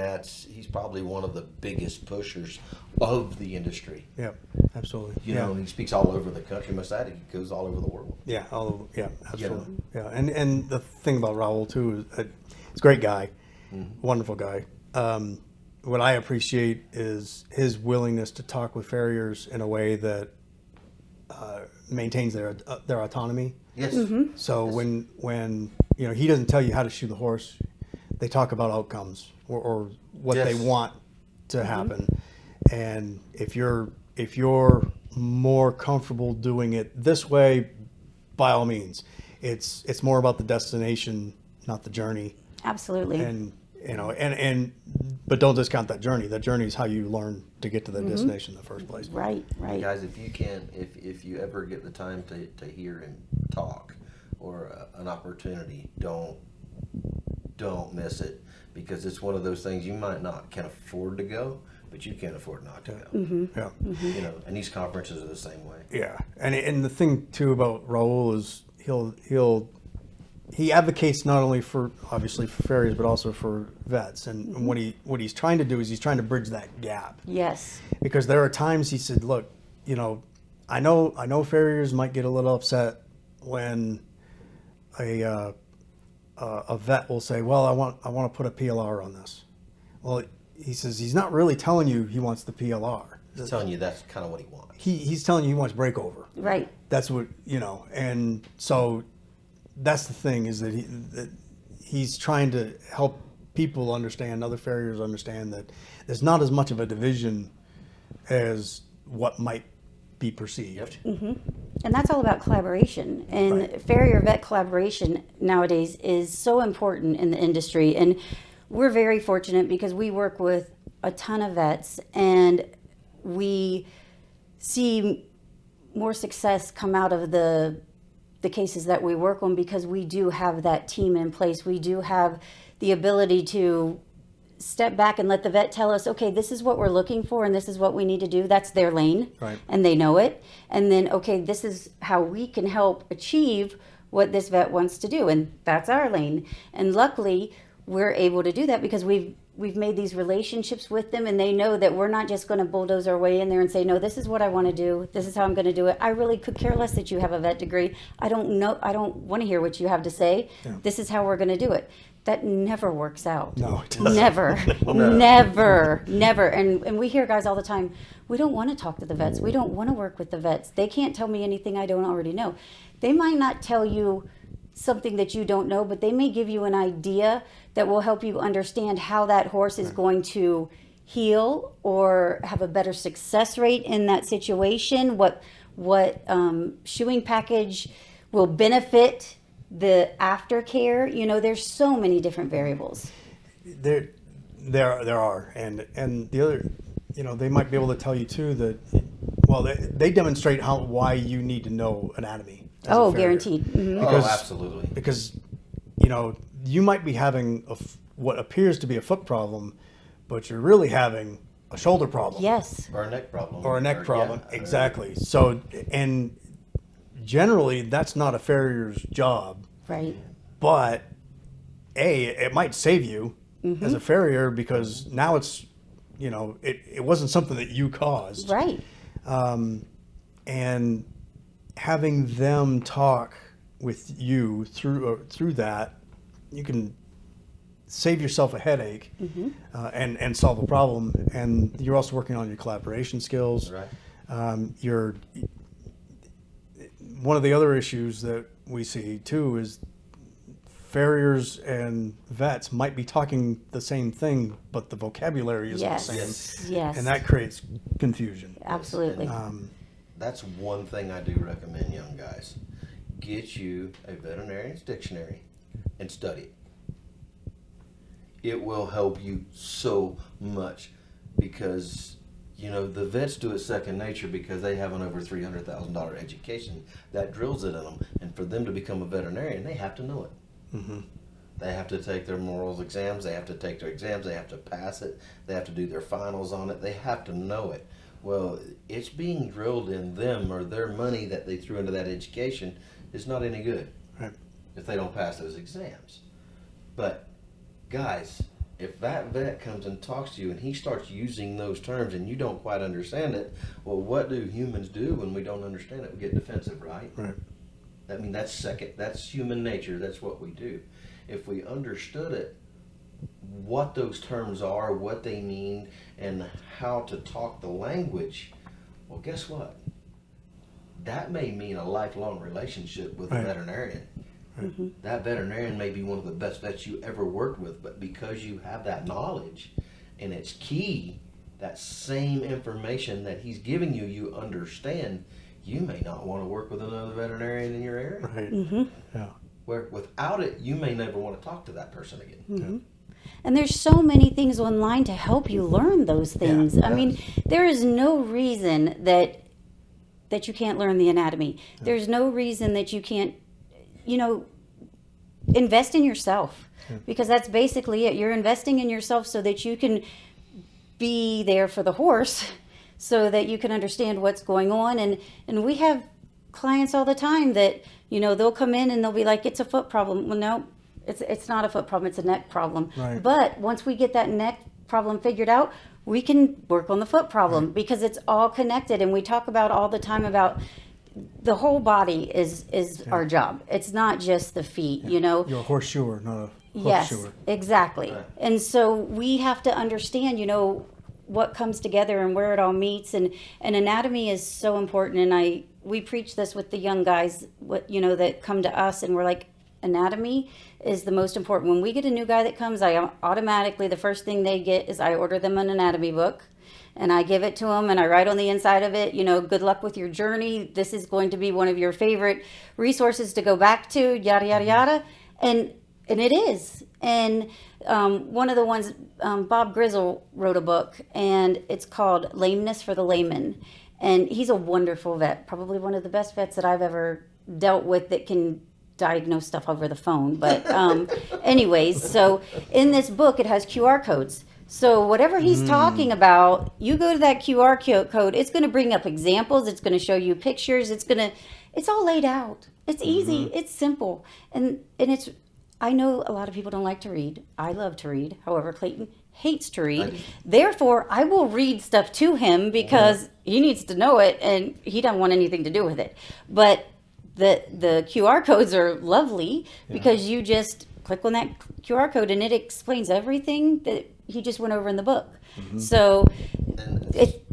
he's probably one of the biggest pushers of the industry. Yeah. Absolutely. He speaks all over the country. Most of that, he goes all over the world. Yeah, absolutely. Yeah, and the thing about Raul too is he's a great guy, wonderful guy. What I appreciate is his willingness to talk with farriers in a way that maintains their autonomy. Yes. So when he doesn't tell you how to shoe the horse, they talk about outcomes or what Yes. they want to happen, And if you're more comfortable doing it this way, by all means. It's more about the destination, not the journey. Absolutely. And but don't discount that journey. That journey is how you learn to get to the destination in the first place. Right. Guys, if you ever get the time to hear him talk or an opportunity, don't miss it, because it's one of those things you might not can afford to go, but you can't afford not to go. Yeah. You know, and these conferences are the same way. Yeah. And the thing too about Raul is he advocates not only for obviously for farriers but also for vets, and what he's trying to do is he's trying to bridge that gap. Yes. Because there are times he said, look, you know, I know farriers might get a little upset when a vet will say, well, I want to put a PLR on this. Well, he says he's not really telling you he wants the PLR. He's telling you that's kind of what he wants. He's telling you he wants breakover. Right. That's what, you know, and so that's the thing, is that he's trying to help people understand, other farriers understand, that there's not as much of a division as what might be perceived. And that's all about collaboration. And Right. farrier vet collaboration nowadays is so important in the industry. And we're very fortunate because we work with a ton of vets, and we see more success come out of the cases that we work on, because we do have that team in place. We do have the ability to step back and let the vet tell us, okay, this is what we're looking for and this is what we need to do. That's their lane. Right. And they know it. And then, okay, this is how we can help achieve what this vet wants to do. And that's our lane. And luckily, we're able to do that because we've made these relationships with them, and they know that we're not just going to bulldoze our way in there and say, no, this is what I want to do. This is how I'm going to do it. I really could care less that you have a vet degree. I don't know. I don't want to hear what you have to say. Yeah. This is how we're going to do it. That never works out. No, it doesn't. Never, never. And we hear guys all the time, we don't want to talk to the vets. We don't want to work with the vets. They can't tell me anything I don't already know. They might not tell you something that you don't know, but they may give you an idea that will help you understand how that horse is going to heal or have a better success rate in that situation, what shoeing package will benefit the aftercare. You know, there's so many different variables. There are, and the other, you know, they might be able to tell you too that, well, they demonstrate why you need to know anatomy. as a farrier. Guaranteed. Mm-hmm. Because- absolutely. Because, you know, you might be having what appears to be a foot problem, but you're really having a shoulder problem. Yes. Or a neck problem. Or a neck problem. Yeah, Exactly. So, and generally that's not a farrier's job, Right. but it might save you as a farrier, because now it's, you know, it wasn't something that you caused. Right. And having them talk with you through that, you can save yourself a headache and solve a problem. And you're also working on your collaboration skills. Right. One of the other issues that we see too is farriers and vets might be talking the same thing, but the vocabulary isn't the same. Yes. And that creates confusion. Absolutely. That's one thing I do recommend young guys. Get you a veterinarian's dictionary and study it. It will help you so much, because, you know, the vets do it second nature because they have an over $300,000 education that drills it in them. And for them to become a veterinarian, they have to know it. They have to take their morals exams. They have to take their exams. They have to pass it. They have to do their finals on it. They have to know it. Well, it's being drilled in them, or their money that they threw into that education is not any good Right. if they don't pass those exams. But guys, if that vet comes and talks to you and he starts using those terms and you don't quite understand it, well, what do humans do when we don't understand it? We get defensive, right? Right. I mean, that's human nature. That's what we do. If we understood it, what those terms are, what they mean, and how to talk the language, well, guess what? That may mean a lifelong relationship with a Right. veterinarian. That veterinarian may be one of the best vets you ever worked with, but because you have that knowledge and it's key, that same information that he's giving you, you understand, you may not want to work with another veterinarian in your area. Right. Yeah. Where without it, you may never want to talk to that person again. And there's so many things online to help you learn those things. I mean, there is no reason that you can't learn the anatomy. There's no reason that you can't, invest in yourself, because that's basically it. You're investing in yourself so that you can be there for the horse, so that you can understand what's going on. And we have clients all the time that, they'll come in and they'll be like, it's a foot problem. Well, no, it's not a foot problem. It's a neck problem. Right. But once we get that neck problem figured out, we can work on the foot problem, because it's all connected. And we talk about all the time about the whole body is our job. It's not just the feet, You're a horseshoer, not a hoof Yes, shoer. exactly. Right. And so we have to understand, what comes together and where it all meets. And anatomy is so important. And we preach this with the young guys, that come to us, and we're like, anatomy is the most important. When we get a new guy that comes, I automatically, the first thing they get is I order them an anatomy book, and I give it to them, and I write on the inside of it, good luck with your journey. This is going to be one of your favorite resources to go back to, yada, yada, yada. And it is. And one of the ones, Bob Grizzle wrote a book, and it's called Lameness for the Layman. And he's a wonderful vet, probably one of the best vets that I've ever dealt with that can diagnose stuff over the phone. But anyways, so in this book, it has QR codes. So whatever he's talking about, you go to that QR code, it's going to bring up examples. It's going to show you pictures. It's all laid out. It's easy. It's simple. And I know a lot of people don't like to read. I love to read. However, Clayton hates to read. Therefore, I will read stuff to him because he needs to know it, and he doesn't want anything to do with it. But the QR codes are lovely because you just click on that QR code and it explains everything that he just went over in the book. So,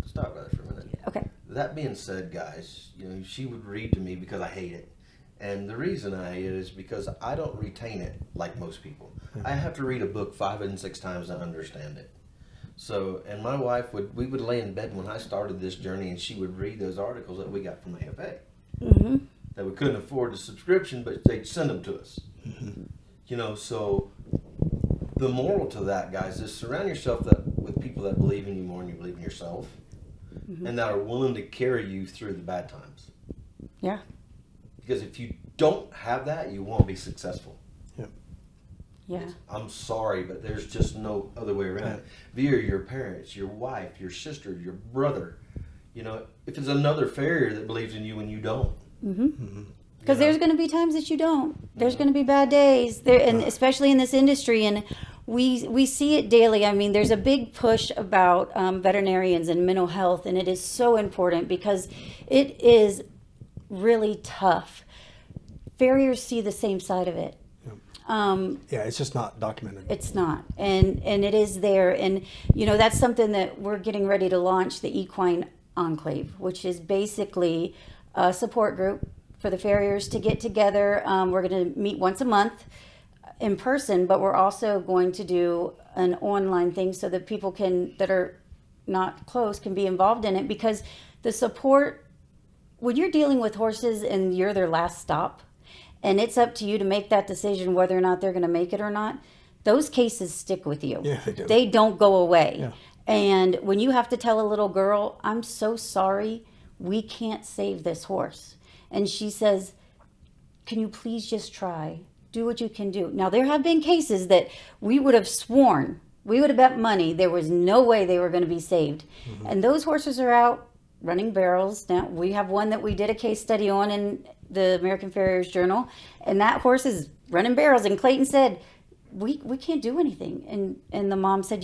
Stop right there for a minute. Okay. That being said, guys, she would read to me because I hate it. And the reason I hate it is because I don't retain it like most people. I have to read a book 5 and 6 times to understand it. So, and my wife we would lay in bed when I started this journey, and she would read those articles that we got from AFA. That we couldn't afford the subscription, but they'd send them to us. So the moral to that, guys, is surround yourself with people that believe in you more than you believe in yourself, and that are willing to carry you through the bad times. Yeah. Because if you don't have that, you won't be successful. Yeah. I'm sorry, but there's just no other way around it. Via your parents, your wife, your sister, your brother. If it's another farrier that believes in you and you don't. Because there's going to be times that you don't. There's going to be bad days there, and especially in this industry, and we see it daily. I mean, there's a big push about veterinarians and mental health, and it is so important because it is really tough. Farriers see the same side of it. It's just not documented. It's not, and it is there, and that's something that we're getting ready to launch, the Equine Enclave, which is basically a support group for the farriers to get together. We're going to meet once a month in person, but we're also going to do an online thing so that people that are not close can be involved in it, because the support, when you're dealing with horses and you're their last stop, and it's up to you to make that decision whether or not they're going to make it or not, those cases stick with you. Yeah, they do. They don't go away. Yeah. And when you have to tell a little girl, I'm so sorry, we can't save this horse. And she says, can you please just try? Do what you can do. Now, there have been cases that we would have sworn, we would have bet money there was no way they were going to be saved. And those horses are out running barrels. Now, we have one that we did a case study on in the American Farriers Journal, and that horse is running barrels. And Clayton said, we can't do anything. And the mom said,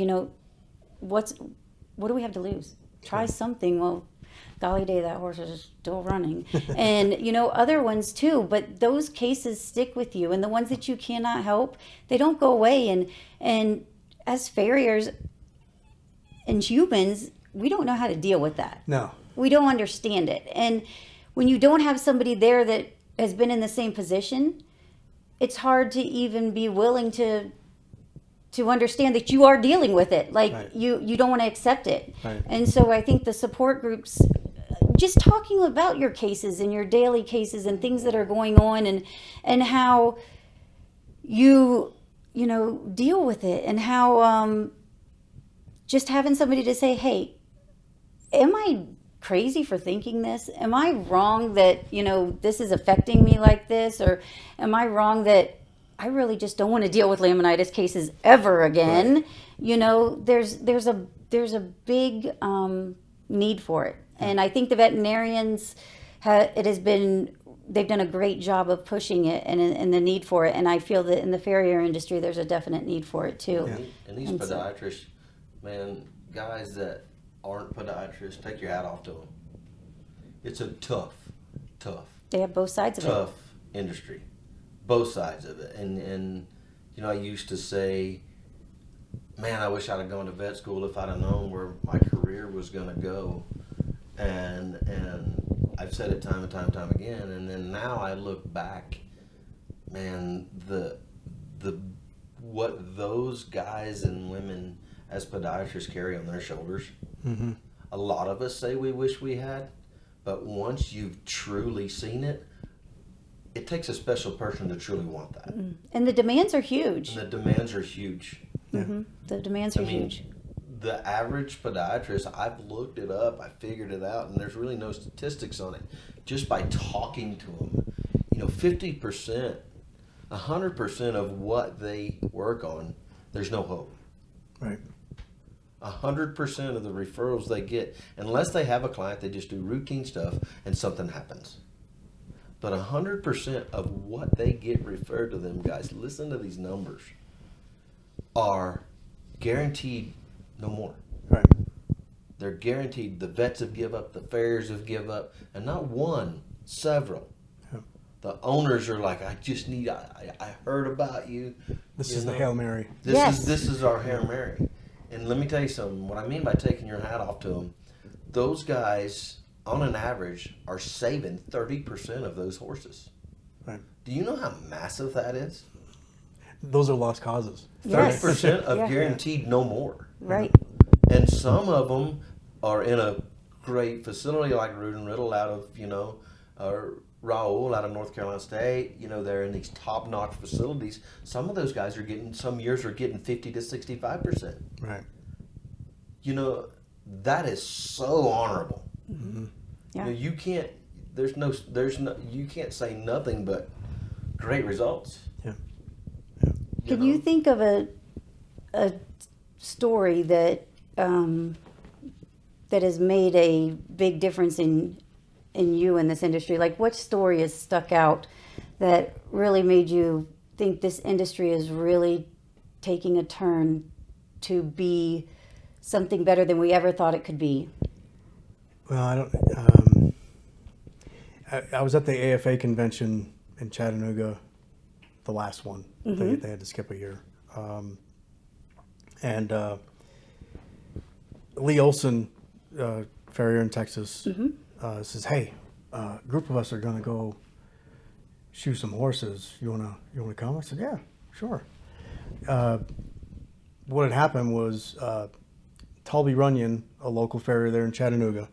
what do we have to lose? Try something. Well, golly day, that horse is still running. And, other ones too, but those cases stick with you. And the ones that you cannot help, they don't go away. And as farriers and humans, we don't know how to deal with that. No. We don't understand it. And when you don't have somebody there that has been in the same position, it's hard to even be willing to to understand that you are dealing with it. Like Right. you don't want to accept it. Right. And so I think the support groups, just talking about your cases and your daily cases and things that are going on, and how you know deal with it, and how just having somebody to say, hey, am I crazy for thinking this? Am I wrong that, this is affecting me like this? Or am I wrong that I really just don't want to deal with laminitis cases ever again? Right. There's a big need for it. And I think the veterinarians, they've done a great job of pushing it and the need for it. And I feel that in the farrier industry, there's a definite need for it too. And these podiatrists, man, guys that aren't podiatrists, take your hat off to them. It's a tough They have both sides of it. industry, both sides of it. And I used to say, man, I wish I'd have gone to vet school if I'd have known where my career was going to go. And I've said it time and time again. And then now I look back, man, the what those guys and women as podiatrists carry on their shoulders. Mm-hmm. A lot of us say we wish we had, but once you've truly seen it, it takes a special person to truly want that. And the demands are huge. And the demands are huge. Mm-hmm. The demands are huge. The average podiatrist, I've looked it up, I figured it out, and there's really no statistics on it. Just by talking to them, 50%, 100% of what they work on, there's no hope. Right. 100% of the referrals they get, unless they have a client, they just do routine stuff and something happens. But 100% of what they get referred to them, guys, listen to these numbers, are guaranteed no more. Right. They're guaranteed. The vets have give up, the farriers have give up, and not one, several. Yep. The owners are like, I just need, I heard about you. This is the Hail Mary. This is our Hail Mary. And let me tell you something, what I mean by taking your hat off to them, those guys, on an average, are saving 30% of those horses. Right. Do you know how massive that is? Those are lost causes. 30% of Yeah. guaranteed no more. Right. And some of them are in a great facility like Root and Riddle out of, Raoul out of North Carolina State. They're in these top-notch facilities. Some of those guys some years are getting 50 to 65%. Right. That is so honorable. Mm-hmm. Yeah. You can't, you can't say nothing but great results. Yeah. Can you think of a story that that has made a big difference in you in this industry? Like, what story has stuck out that really made you think this industry is really taking a turn to be something better than we ever thought it could be? Well, I don't. I was at the AFA convention in Chattanooga, the last one. Mm-hmm. They had to skip a year, and Lee Olson, farrier in Texas, says, "Hey, a group of us are going to go shoe some horses. You wanna come?" I said, "Yeah, sure." What had happened was Talby Runyon, a local farrier there in Chattanooga,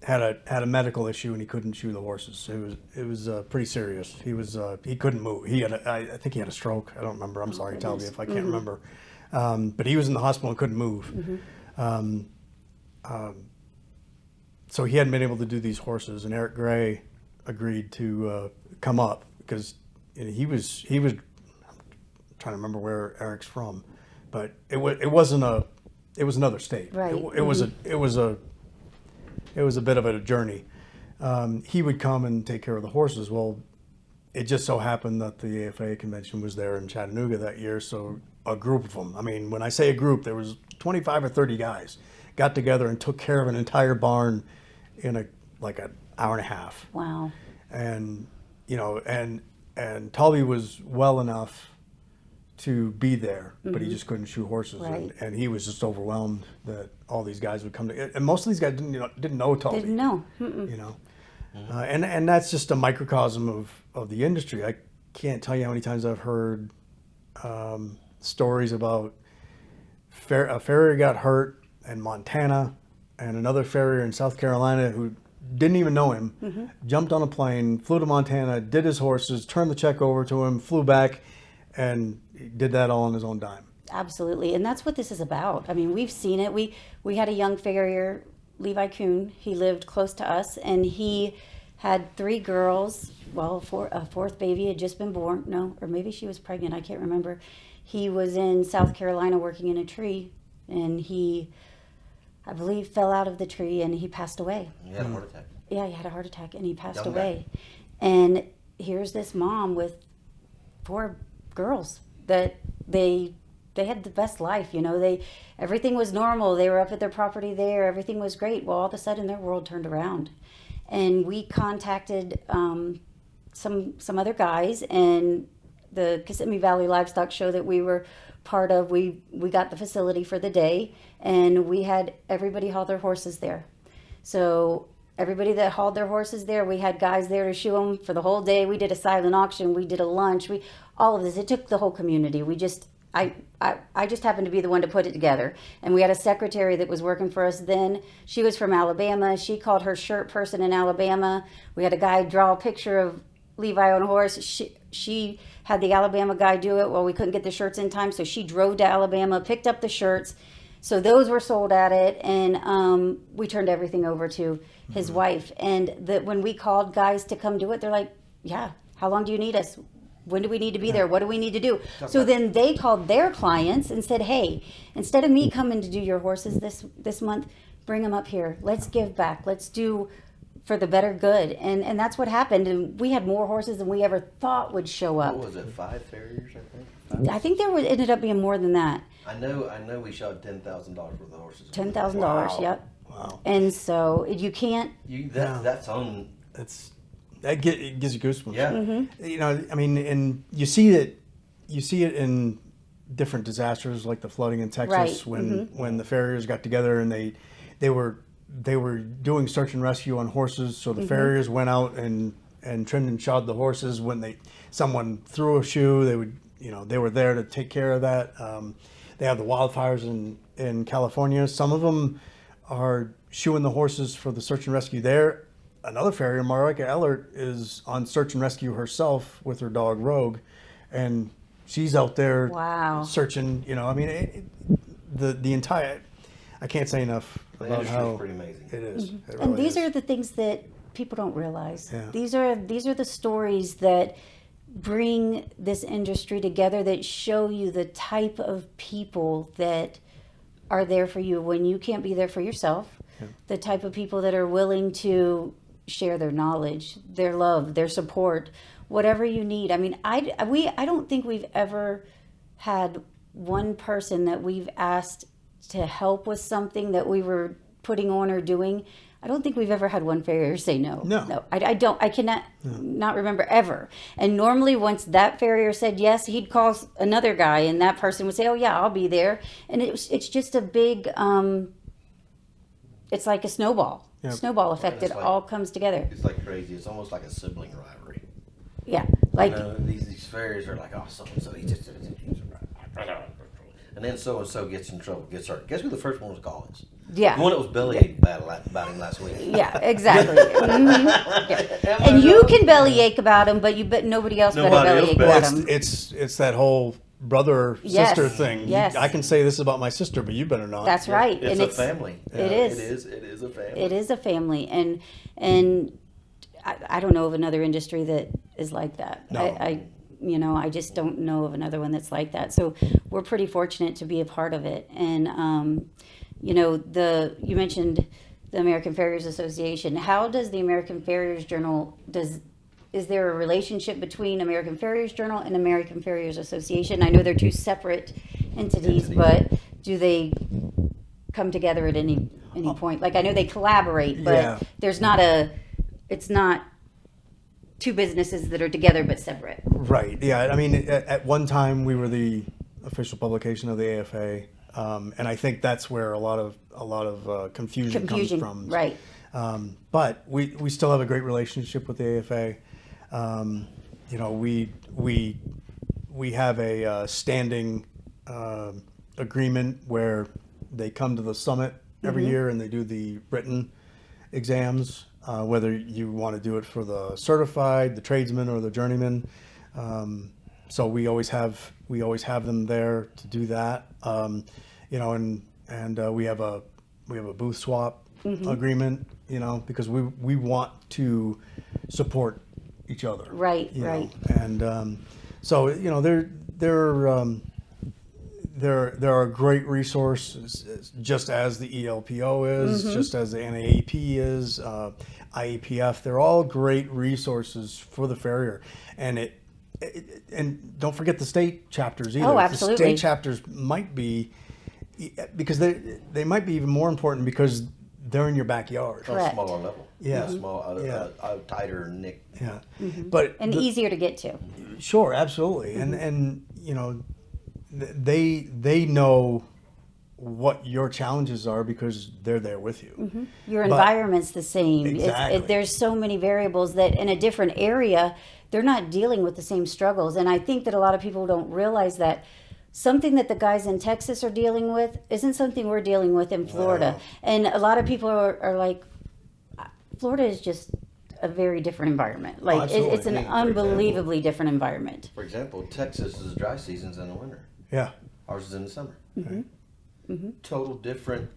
had a medical issue and he couldn't shoe the horses. It was pretty serious. He couldn't move. I think he had a stroke. I don't remember. I'm sorry, Talby, if I can't remember. But he was in the hospital and couldn't move. So he hadn't been able to do these horses, and Eric Gray agreed to come up because he was. I'm trying to remember where Eric's from, but it was another state. Right. It was a bit of a journey. He would come and take care of the horses. Well, it just so happened that the AFA convention was there in Chattanooga that year, so a group of them. I mean, when I say a group, there was 25 or 30 guys got together and took care of an entire barn in an hour and a half. Wow. And and Tully was well enough to be there, but he just couldn't shoe horses, Right. and he was just overwhelmed that all these guys would come to. And most of these guys didn't know Tully. Didn't know. And that's just a microcosm of the industry. I can't tell you how many times I've heard stories about a farrier got hurt in Montana, and another farrier in South Carolina who didn't even know him, jumped on a plane, flew to Montana, did his horses, turned the check over to him, flew back, and did that all on his own dime. Absolutely, and that's what this is about. I mean, we've seen it. We had a young farrier, Levi Kuhn. He lived close to us, and he had 3 girls. Well, a 4th baby had just been born. No, or maybe she was pregnant. I can't remember. He was in South Carolina working in a tree, and he, I believe, fell out of the tree and he passed away. He had a heart attack. Yeah, he had a heart attack and he passed Young away. guy. And here's this mom with 4 girls that they had the best life, you know. Everything was normal. They were up at their property there. Everything was great. Well, all of a sudden their world turned around. And we contacted some other guys, and the Kissimmee Valley Livestock Show that we were part of, we got the facility for the day, and we had everybody haul their horses there. So everybody that hauled their horses there, we had guys there to shoe them for the whole day. We did a silent auction. We did a lunch. All of this. It took the whole community. I just happened to be the one to put it together. And we had a secretary that was working for us then. She was from Alabama. She called her shirt person in Alabama. We had a guy draw a picture of Levi on a horse. She had the Alabama guy do it. Well, we couldn't get the shirts in time, so she drove to Alabama, picked up the shirts. So those were sold at it, and we turned everything over to his wife. And when we called guys to come do it, they're like, yeah, how long do you need us? When do we need to be there? What do we need to do? So then they called their clients and said, hey, instead of me coming to do your horses this month, bring them up here. Let's give back. Let's do for the better good. And that's what happened. And we had more horses than we ever thought would show up. What was it, 5 farriers, I think? I think there ended up being more than that. I know we shot $10,000 worth of horses. $10,000, Wow. yep. Wow. And so you can't. That's on. It gives you goosebumps. Yeah. You know, I mean, and you see it in different disasters like the flooding in Texas, Right. when the farriers got together and they were doing search and rescue on horses. So the farriers went out and trimmed and shod the horses. When someone threw a shoe, they were there to take care of that. They have the wildfires in California. Some of them are shoeing the horses for the search and rescue there. Another farrier, Marika Ellert, is on search and rescue herself with her dog Rogue, and she's out there Wow. searching. You know, I mean, the entire. I can't say enough The about industry how is pretty amazing. it is. It And really these is. are the things that people don't realize. Yeah. These are the stories that bring this industry together, that show you the type of people that are there for you when you can't be there for yourself. Yeah. The type of people that are willing to share their knowledge, their love, their support, whatever you need. I mean, I don't think we've ever had one person that we've asked to help with something that we were putting on or doing. I don't think we've ever had one farrier say no. No. I cannot not remember ever. And normally once that farrier said yes, he'd call another guy and that person would say, oh yeah, I'll be there. And it's just a big, it's like a snowball effect. It's It like- all comes together. It's like crazy. It's almost like a sibling rivalry. Yeah. Like, You know, these farriers are like, oh, so-and-so, he's just... And then so-and-so gets in trouble, gets hurt. Guess who the first one was calling? yeah. The one that was bellyache about him last week. Yeah, exactly. Yeah. And you can bellyache about him, but nobody else better Nobody else bellyache better. about him. It's that whole brother Yes, sister thing. yes. I can say this about my sister, but you better not. That's right. It's And a family. It is. It is a family. It is a family, and I don't know of another industry that is like that. No. I just don't know of another one that's like that. So we're pretty fortunate to be a part of it. And you mentioned the American Farriers Association. How does the American Farriers Journal is there a relationship between American Farriers Journal and American Farriers Association? I know they're two separate entities, but do they come together at any point? Like, I know they collaborate, but Yeah. it's not two businesses that are together but separate. Right. Yeah. I mean, at one time we were the official publication of the AFA, and I think that's where a lot of confusion comes from. Right. But we still have a great relationship with the AFA. We we have a standing agreement where they come to the summit every year and they do the written exams, whether you want to do it for the certified, the tradesman, or the journeyman. So we always have them there to do that. You know, and we have a booth swap agreement. You know, because we want to support each other. Right, you know. right. And so you know they're a great resource, just as the ELPO is, just as the NAAP is, IEPF. They're all great resources for the farrier, and and don't forget the state chapters either. Oh, absolutely. The state chapters might be, because they might be even more important because they're in your backyard. On a Correct. smaller level. Yeah. Tighter nick. Yeah, but And easier to get to. sure, absolutely, and you know, they know what your challenges are because they're there with you. Your But- environment's the same. Exactly. There's so many variables that in a different area, they're not dealing with the same struggles. And I think that a lot of people don't realize that something that the guys in Texas are dealing with isn't something we're dealing with in Florida. Wow. And a lot of people are like, Florida is just a very different environment. Like absolutely. it's an I mean, for example- unbelievably different environment. For example, Texas's dry season's in the winter. Yeah, Ours is in the summer. Total different.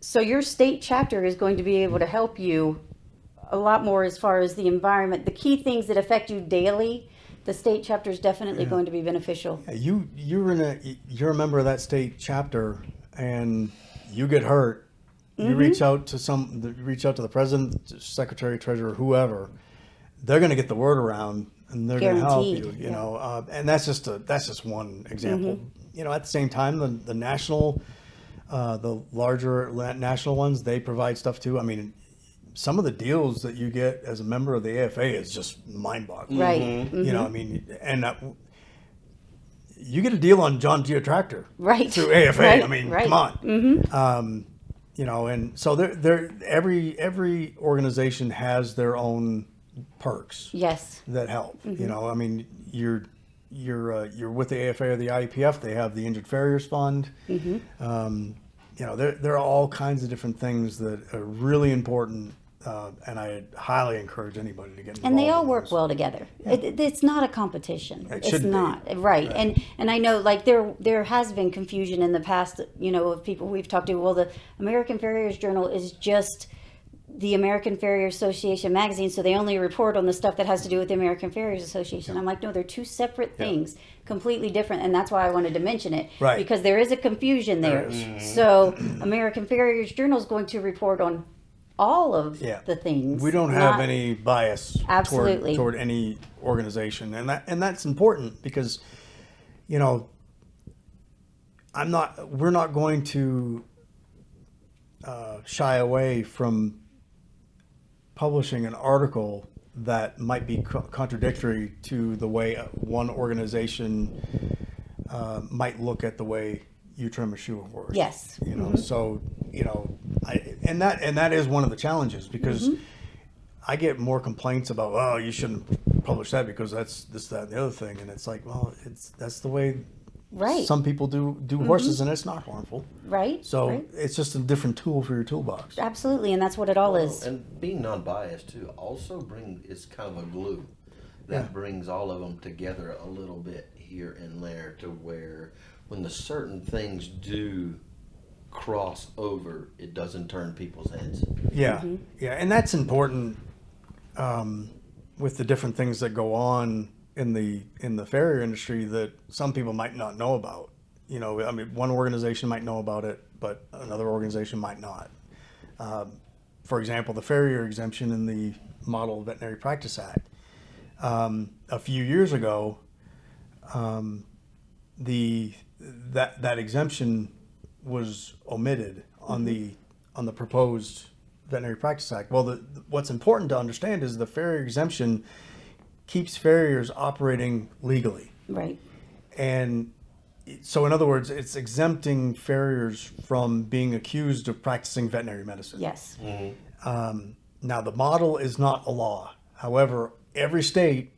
So your state chapter is going to be able to help you a lot more as far as the environment. The key things that affect you daily, the state chapter is definitely going to be beneficial. yeah, you're a member of that state chapter, and you get hurt. You reach out to the president, secretary, treasurer, whoever. They're going to get the word around, and they're going to help you. Guaranteed, You yeah. know, and that's just one example. You know, at the same time, the national, the larger national ones, they provide stuff too. I mean, some of the deals that you get as a member of the AFA is just mind-boggling. Right. You know, I mean, and you get a deal on John Deere tractor Right. through AFA. Right, I mean, right. come on. You know, and so every organization has their own perks Yes. that help. You know, I mean, you're with the AFA or the IEPF. They have the Injured Farriers Fund. You know, there are all kinds of different things that are really important, and I highly encourage anybody to get involved. And they all in work those. well together. It's not a competition. It It's shouldn't be. not right. And I know like there has been confusion in the past. You know, of people we've talked to. Well, the American Farriers Journal is just the American Farrier Association magazine, so they only report on the stuff that has to do with the American Farriers Association. I'm like, no, they're two separate things, completely different, and that's why I wanted to mention it, Right. because there is a confusion there. There So, American Farriers Journal is going to report on all of the things. We don't have not- any bias Absolutely. toward any organization, and that's important because, you know, we're not going to shy away from publishing an article that might be contradictory to the way one organization might look at the way you trim a shoe or horse. Yes. You know, so, you know, and that is one of the challenges because I get more complaints about, oh, you shouldn't publish that because that's this, that, and the other thing. And it's like, well, that's the way Right. some people do horses, and it's not harmful. Right. So right. it's just a different tool for your toolbox. Absolutely, and that's what it all is. And being non-biased too also is kind of a glue that brings all of them together a little bit here and there to where when the certain things do cross over, it doesn't turn people's heads. Yeah, yeah, and that's important with the different things that go on in the farrier industry that some people might not know about. You know, I mean, one organization might know about it, but another organization might not. For example, the farrier exemption in the Model Veterinary Practice Act. A few years ago, that exemption was omitted on the proposed Veterinary Practice Act. Well, what's important to understand is the farrier exemption keeps farriers operating legally. Right. And so, in other words, it's exempting farriers from being accused of practicing veterinary medicine. Yes. Now, the model is not a law. However, every state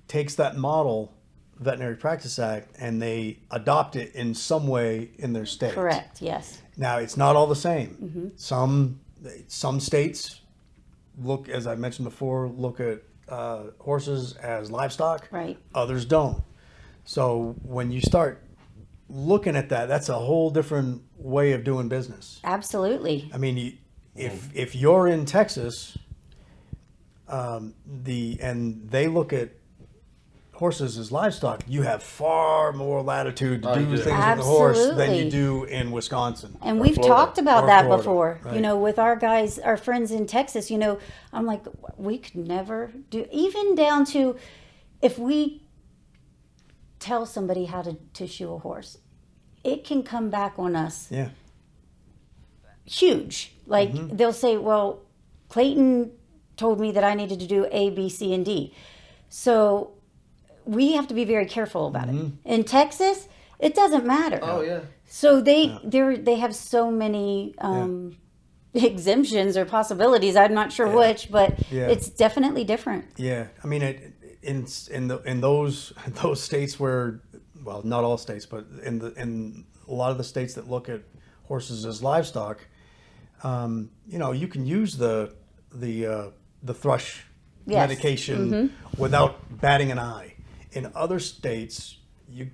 takes that model Veterinary Practice Act and they adopt it in some way in their state. Correct, yes. Now, it's not all the same. Some states look, as I mentioned before, look at horses as livestock. Right. Others don't. So when you start looking at that, that's a whole different way of doing business. Absolutely. I mean, if you're in Texas, and they look at horses as livestock, you have far more latitude to do things with the horse than Absolutely. you do in Wisconsin. And Or we've Florida. talked about Or that Florida, before, right. you know, with our guys, our friends in Texas, you know, I'm like, we could never do, even down to if we tell somebody how to shoe a horse, it can come back on us Yeah. huge. Like they'll say, well, Clayton told me that I needed to do A, B, C, and D. So we have to be very careful about it. In Texas, it doesn't matter. Oh yeah. So they have so many exemptions or possibilities. I'm not sure which, but Yeah. it's definitely different. Yeah, I mean, in those states where, well, not all states, but in a lot of the states that look at horses as livestock, you know, you can use the thrush Yes. medication without batting an eye. In other states, you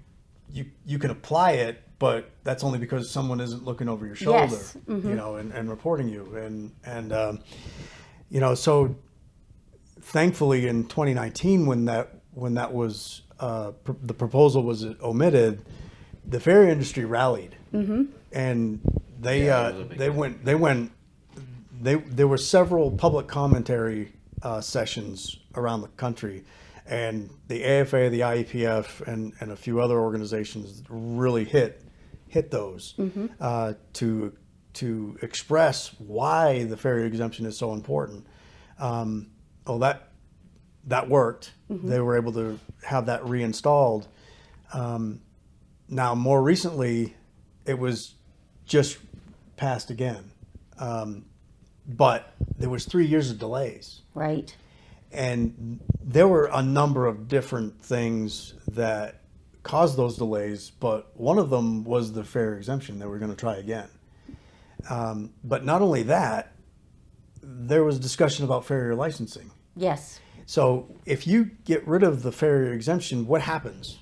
can apply it, but that's only because someone isn't looking over your shoulder, Yes. you know, and reporting you, and you know, so thankfully in 2019 when that was the proposal was omitted, the farrier industry rallied, and they Yeah, it was a big there were several public commentary sessions around the country, and the AFA, the IEPF, and a few other organizations really hit those to express why the farrier exemption is so important. That worked. They were able to have that reinstalled. Now, more recently, it was just passed again, but there was 3 years of delays. Right. And there were a number of different things that caused those delays, but one of them was the farrier exemption. They were going to try again. But not only that, there was discussion about farrier licensing. Yes. So if you get rid of the farrier exemption, what happens?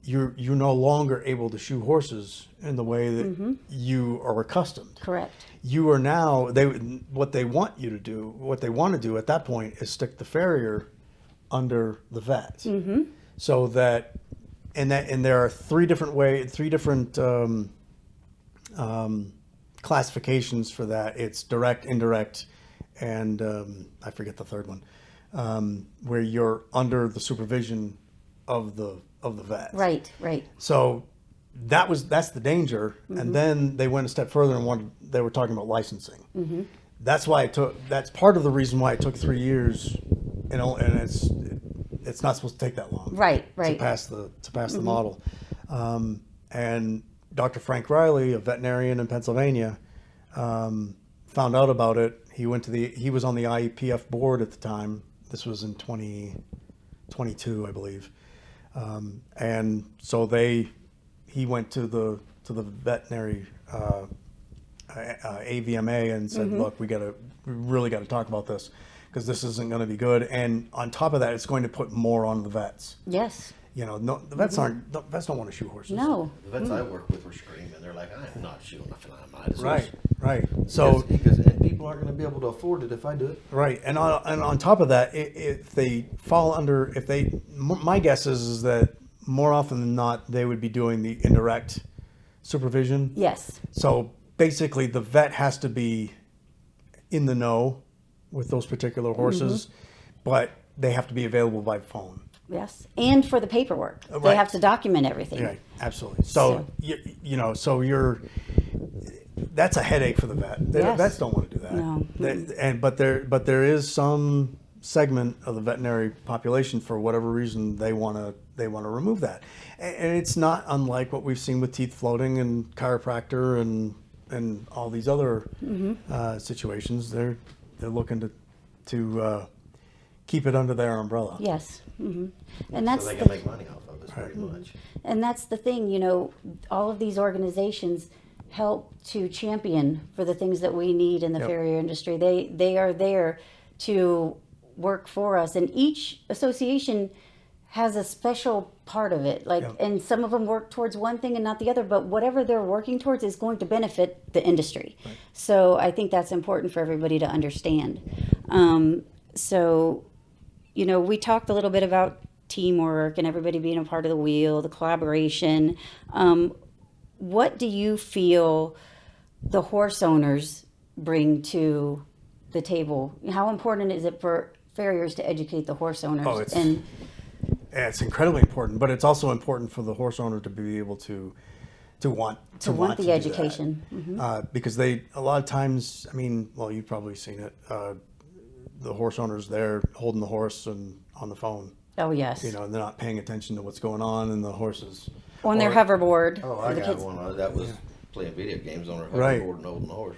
You're no longer able to shoe horses in the way that you are accustomed. Correct. You are now what they want to do at that point is stick the farrier under the vet, so that there are three different classifications for that. It's direct, indirect, and I forget the third one, where you're under the supervision of the vet. Right. Right. So that's the danger. And then they went a step further and they were talking about licensing. That's why that's part of the reason why it took 3 years, you know, and it's not supposed to take that long. Right. Right. To pass the model. And Dr. Frank Riley, a veterinarian in Pennsylvania, found out about it. He was on the IEPF board at the time. This was in 2022, I believe. And so he went to the veterinary AVMA and said, look, we really got to talk about this because this isn't going to be good. And on top of that, it's going to put more on the vets. Yes. You know, no, the vets don't want to shoe horses. No. The vets I work with were screaming. They're like, I am not shooting a fly. Right. So and people aren't going to be able to afford it if I do it. right, and on top of that, if they fall under, my guess is that more often than not they would be doing the indirect supervision. Yes. So basically, the vet has to be in the know with those particular horses, but they have to be available by phone. Yes. And for the paperwork, they Right. have to document everything. Right, absolutely. So that's a headache for the vet. Yes. Vets don't want to do that. No. But there is some segment of the veterinary population, for whatever reason, they want to remove that, and it's not unlike what we've seen with teeth floating and chiropractor and all these other situations. They're looking to keep it under their umbrella. Yes. And that's so they the, can make money off of us pretty much. and that's the thing, you know, all of these organizations help to champion for the things that we need in the Yep. farrier industry. They are there to work for us, and each association has a special part of it. Like, Yep. and some of them work towards one thing and not the other, but whatever they're working towards is going to benefit the industry. Right. So I think that's important for everybody to understand. So, you know, we talked a little bit about teamwork and everybody being a part of the wheel, the collaboration. What do you feel the horse owners bring to the table? How important is it for farriers to educate the horse owners? Oh, it's incredibly important, but it's also important for the horse owner to be able to want to want the education. because they, a lot of times, I mean, well, you've probably seen it. The horse owners, they're holding the horse and on the phone. Oh, yes. You know, and they're not paying attention to what's going on, and the horses On their or- hoverboard. Oh, for I the got kids. one that was playing video games on her Right. hoverboard and holding the horse,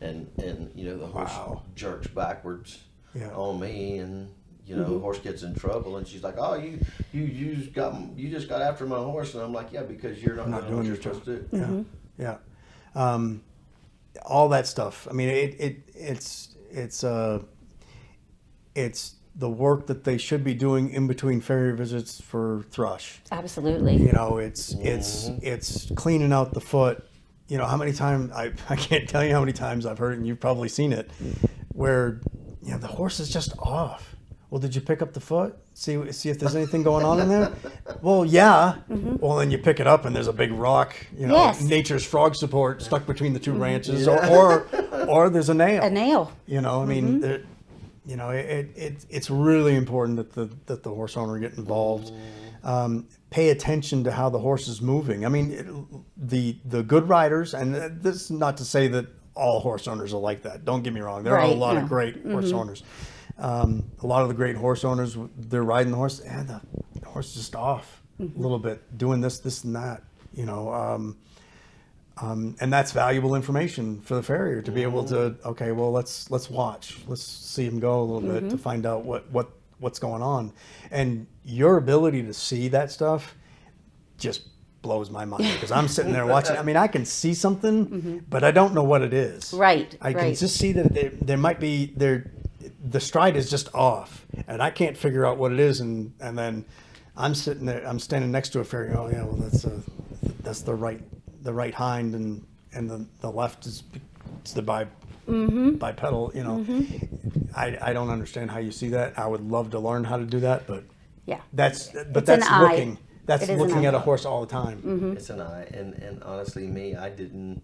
and you know the horse Wow. jerks backwards Yeah. on me, and you know the horse gets in trouble, and she's like, "Oh, you just got after my horse," and I'm like, "Yeah, because you're not, doing what you're your supposed to do." Yeah. All that stuff. I mean, it's the work that they should be doing in between farrier visits for thrush. Absolutely. You know, it's cleaning out the foot. You know, how many times I can't tell you how many times I've heard it, and you've probably seen it, where you know the horse is just off. Well, did you pick up the foot? See if there's anything going on in there? Well, yeah. Well, then you pick it up and there's a big rock, you know, Yes. nature's frog support stuck between the two branches, or there's a nail. A nail. You know, I mean, you know, it's really important that the horse owner get involved. Pay attention to how the horse is moving. I mean, the good riders, and this is not to say that all horse owners are like that. Don't get me wrong. There are a Right, lot no. of great horse owners. A lot of the great horse owners, they're riding the horse, and the horse is just off a little bit, doing this, and that. You know, and that's valuable information for the farrier to be able to. Okay, well, let's watch. Let's see him go a little bit to find out what's going on, and your ability to see that stuff just blows my mind, because I'm sitting there watching. I mean, I can see something, but I don't know what it is. Right. I can just see that there might be the stride is just off, and I can't figure out what it is, and then I'm sitting there, I'm standing next to a farrier. Oh yeah, well that's the right hind, and the left is the bipedal. You know, I don't understand how you see that. I would love to learn how to do that, but Yeah. that's an looking. eye. That's It is an looking eye. at a horse all the time. It's an eye, and honestly, me, I didn't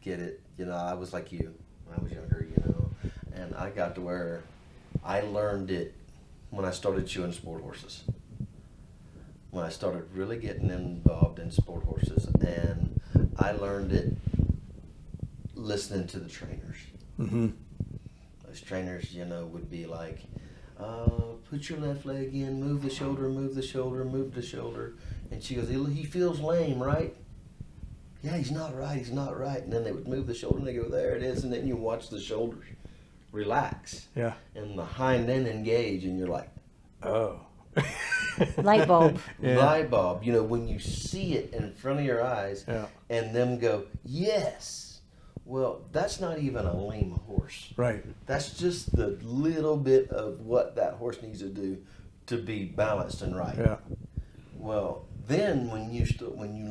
get it. You know, I was like you when I was younger. You know, and I got to where I learned it when I started shoeing sport horses. When I started really getting involved in sport horses, and I learned it listening to the trainers. Those trainers, you know, would be like, put your left leg in, move the shoulder, move the shoulder, move the shoulder. And she goes, he feels lame, right? Yeah, he's not right, he's not right. And then they would move the shoulder and they go, there it is. And then you watch the shoulders relax. Yeah. And the hind end engage, and you're like, Oh. Light bulb. light bulb. You know, when you see it in front of your eyes, Yeah. and them go, yes. Well, that's not even a lame horse. Right. That's just the little bit of what that horse needs to do to be balanced and right. Yeah. Well, then when you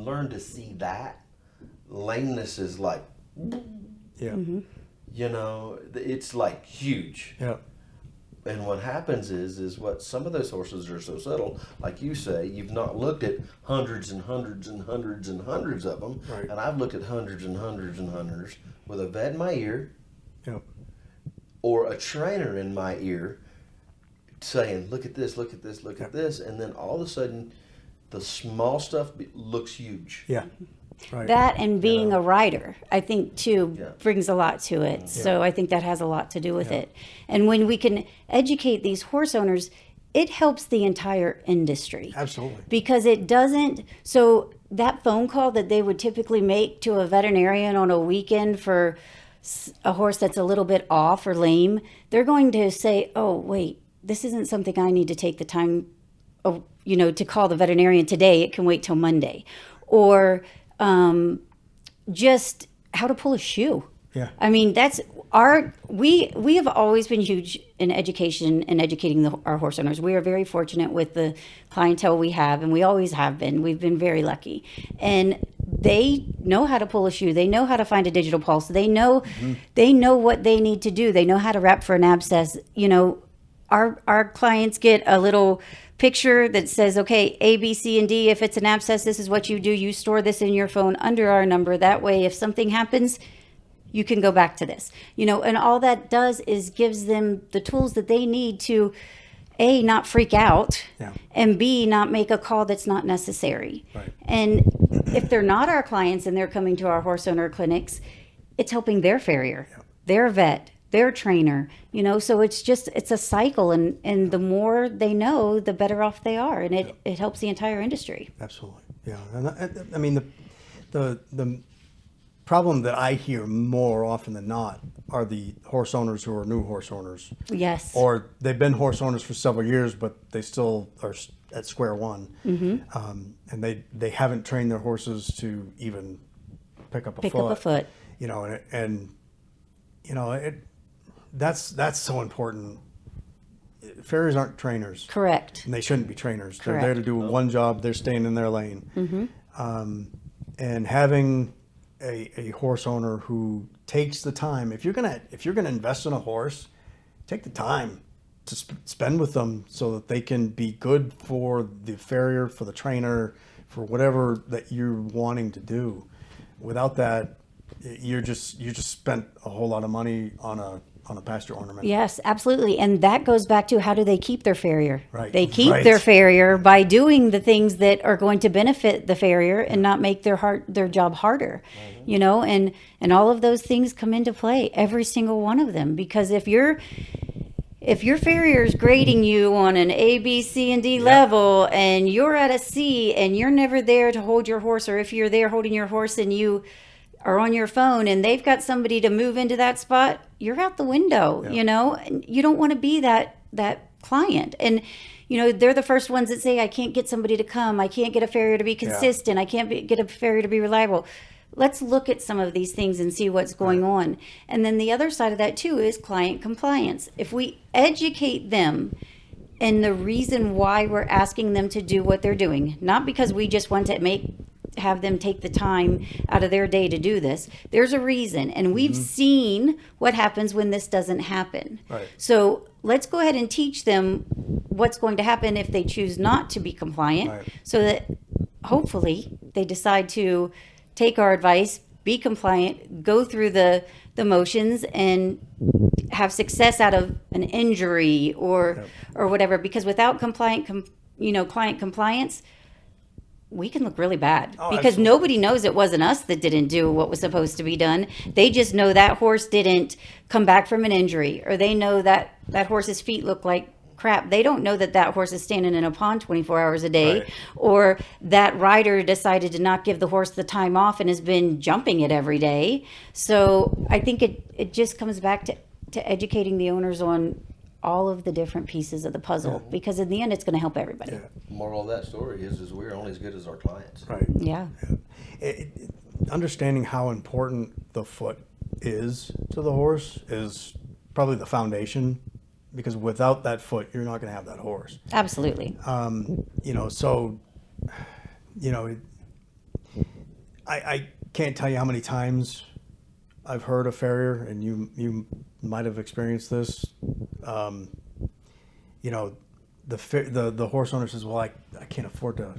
learn to see that, lameness is like, Yeah. you know, it's like huge. Yeah. And what happens is what some of those horses are so subtle, like you say, you've not looked at hundreds and hundreds and hundreds and hundreds of them. Right. And I've looked at hundreds and hundreds and hundreds with a vet in my ear Yeah. or a trainer in my ear saying, look at this, look at this, look Yeah. at this. And then all of a sudden, the small stuff looks huge. Yeah. Right. That and being a rider, I think, too, Yeah. brings a lot to it. So I think that has a lot to do with it. And when we can educate these horse owners, it helps the entire industry. Absolutely. Because it doesn't, so that phone call that they would typically make to a veterinarian on a weekend for a horse that's a little bit off or lame, they're going to say, oh, wait, this isn't something I need to take the time of, to call the veterinarian today. It can wait till Monday. Or just how to pull a shoe. Yeah. I mean, that's we have always been huge in education and educating our horse owners. We are very fortunate with the clientele we have, and we always have been. We've been very lucky. And they know how to pull a shoe. They know how to find a digital pulse. They know what they need to do. They know how to wrap for an abscess. Our clients get a little picture that says, okay, A, B, C, and D. If it's an abscess, this is what you do. You store this in your phone under our number. That way, if something happens, you can go back to this, and all that does is gives them the tools that they need to A, not freak out, and B, not make a call that's not necessary. Right. And if they're not our clients and they're coming to our horse owner clinics, it's helping their farrier, their vet, their trainer, so it's a cycle, and the more they know, the better off they are, and it helps the entire industry. Absolutely. Yeah. And I mean, the problem that I hear more often than not are the horse owners who are new horse owners. Yes. Or they've been horse owners for several years, but they still are at square one. Mm-hmm. And they haven't trained their horses to even pick up a foot. That's so important. Farriers aren't trainers. Correct. And they shouldn't be trainers. Correct. They're there to do one job. They're staying in their lane. Mm-hmm. And having a horse owner who takes the time, if you're gonna invest in a horse, take the time to spend with them so that they can be good for the farrier, for the trainer, for whatever that you're wanting to do. Without that, you just spent a whole lot of money on a pasture ornament. Yes, absolutely. And that goes back to, how do they keep their farrier? Right. They keep Right. their farrier by doing the things that are going to benefit the farrier and not make their job harder. And all of those things come into play, every single one of them. Because if your farrier is grading you on an A, B, C, and D level, and you're at a C, and you're never there to hold your horse, or if you're there holding your horse and you are on your phone and they've got somebody to move into that spot, you're out the window, and you don't want to be that client. And, they're the first ones that say, I can't get somebody to come. I can't get a farrier to be consistent. I can't get a farrier to be reliable. Let's look at some of these things and see what's going on. And then the other side of that too is client compliance. If we educate them and the reason why we're asking them to do what they're doing, not because we just want to have them take the time out of their day to do this. There's a reason, and we've seen what happens when this doesn't happen. Right. So let's go ahead and teach them what's going to happen if they choose not to be compliant, so that hopefully they decide to take our advice, be compliant, go through the motions, and have success out of an injury or whatever. Because without client compliance, we can look really bad, because absolutely. nobody knows it wasn't us that didn't do what was supposed to be done. They just know that horse didn't come back from an injury, or they know that horse's feet look like crap. They don't know that horse is standing in a pond 24 hours a day, or that rider decided to not give the horse the time off and has been jumping it every day. So I think it just comes back to educating the owners on all of the different pieces of the puzzle, because in the end, it's going to help everybody. Yeah. Moral of that story is we're only as good as our clients. Right. Yeah. Understanding how important the foot is to the horse is probably the foundation, because without that foot, you're not going to have that horse. Absolutely. I can't tell you how many times I've heard a farrier, and you might have experienced this. The horse owner says, "Well, I can't afford to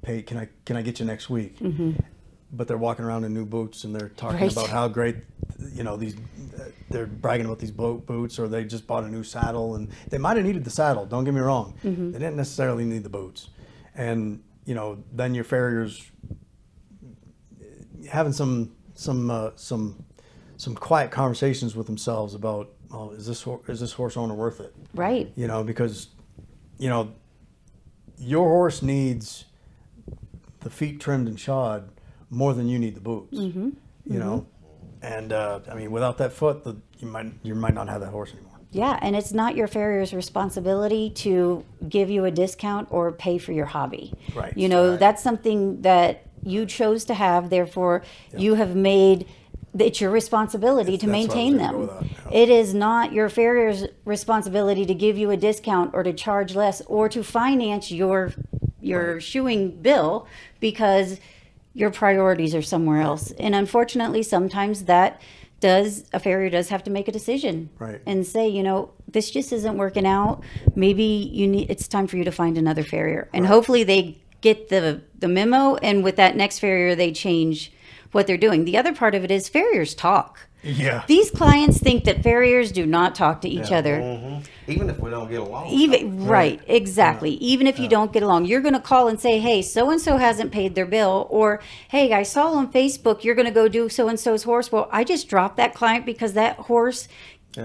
pay. Can I get you next week?" Mm-hmm. But they're walking around in new boots, and they're talking Right. about how great, these. They're bragging about these boots, or they just bought a new saddle, and they might have needed the saddle. Don't get me wrong; Mm-hmm. they didn't necessarily need the boots. And then your farrier's having some quiet conversations with themselves about, is this horse owner worth it? Right. Because your horse needs the feet trimmed and shod more than you need the boots. Mm-hmm. And I mean, without that foot, you might not have that horse anymore. Yeah, and it's not your farrier's responsibility to give you a discount or pay for your hobby. Right. You know, Right. that's something that you chose to have, therefore you have made it's your responsibility to That's what I was maintain gonna go them. with that, yeah. It is not your farrier's responsibility to give you a discount or to charge less or to finance your shoeing bill because your priorities are somewhere else. And unfortunately, sometimes a farrier does have to make a decision Right. and say, you know, this just isn't working out. Maybe it's time for you to find another farrier. And hopefully they get the memo, and with that next farrier, they change what they're doing. The other part of it is farriers talk. Yeah. These clients think that farriers do not talk to each other. Even if we don't get along. Even right, exactly. Even if you don't get along, you're going to call and say, "Hey, so and so hasn't paid their bill," or "Hey, I saw on Facebook you're going to go do so and so's horse." Well, I just dropped that client because that horse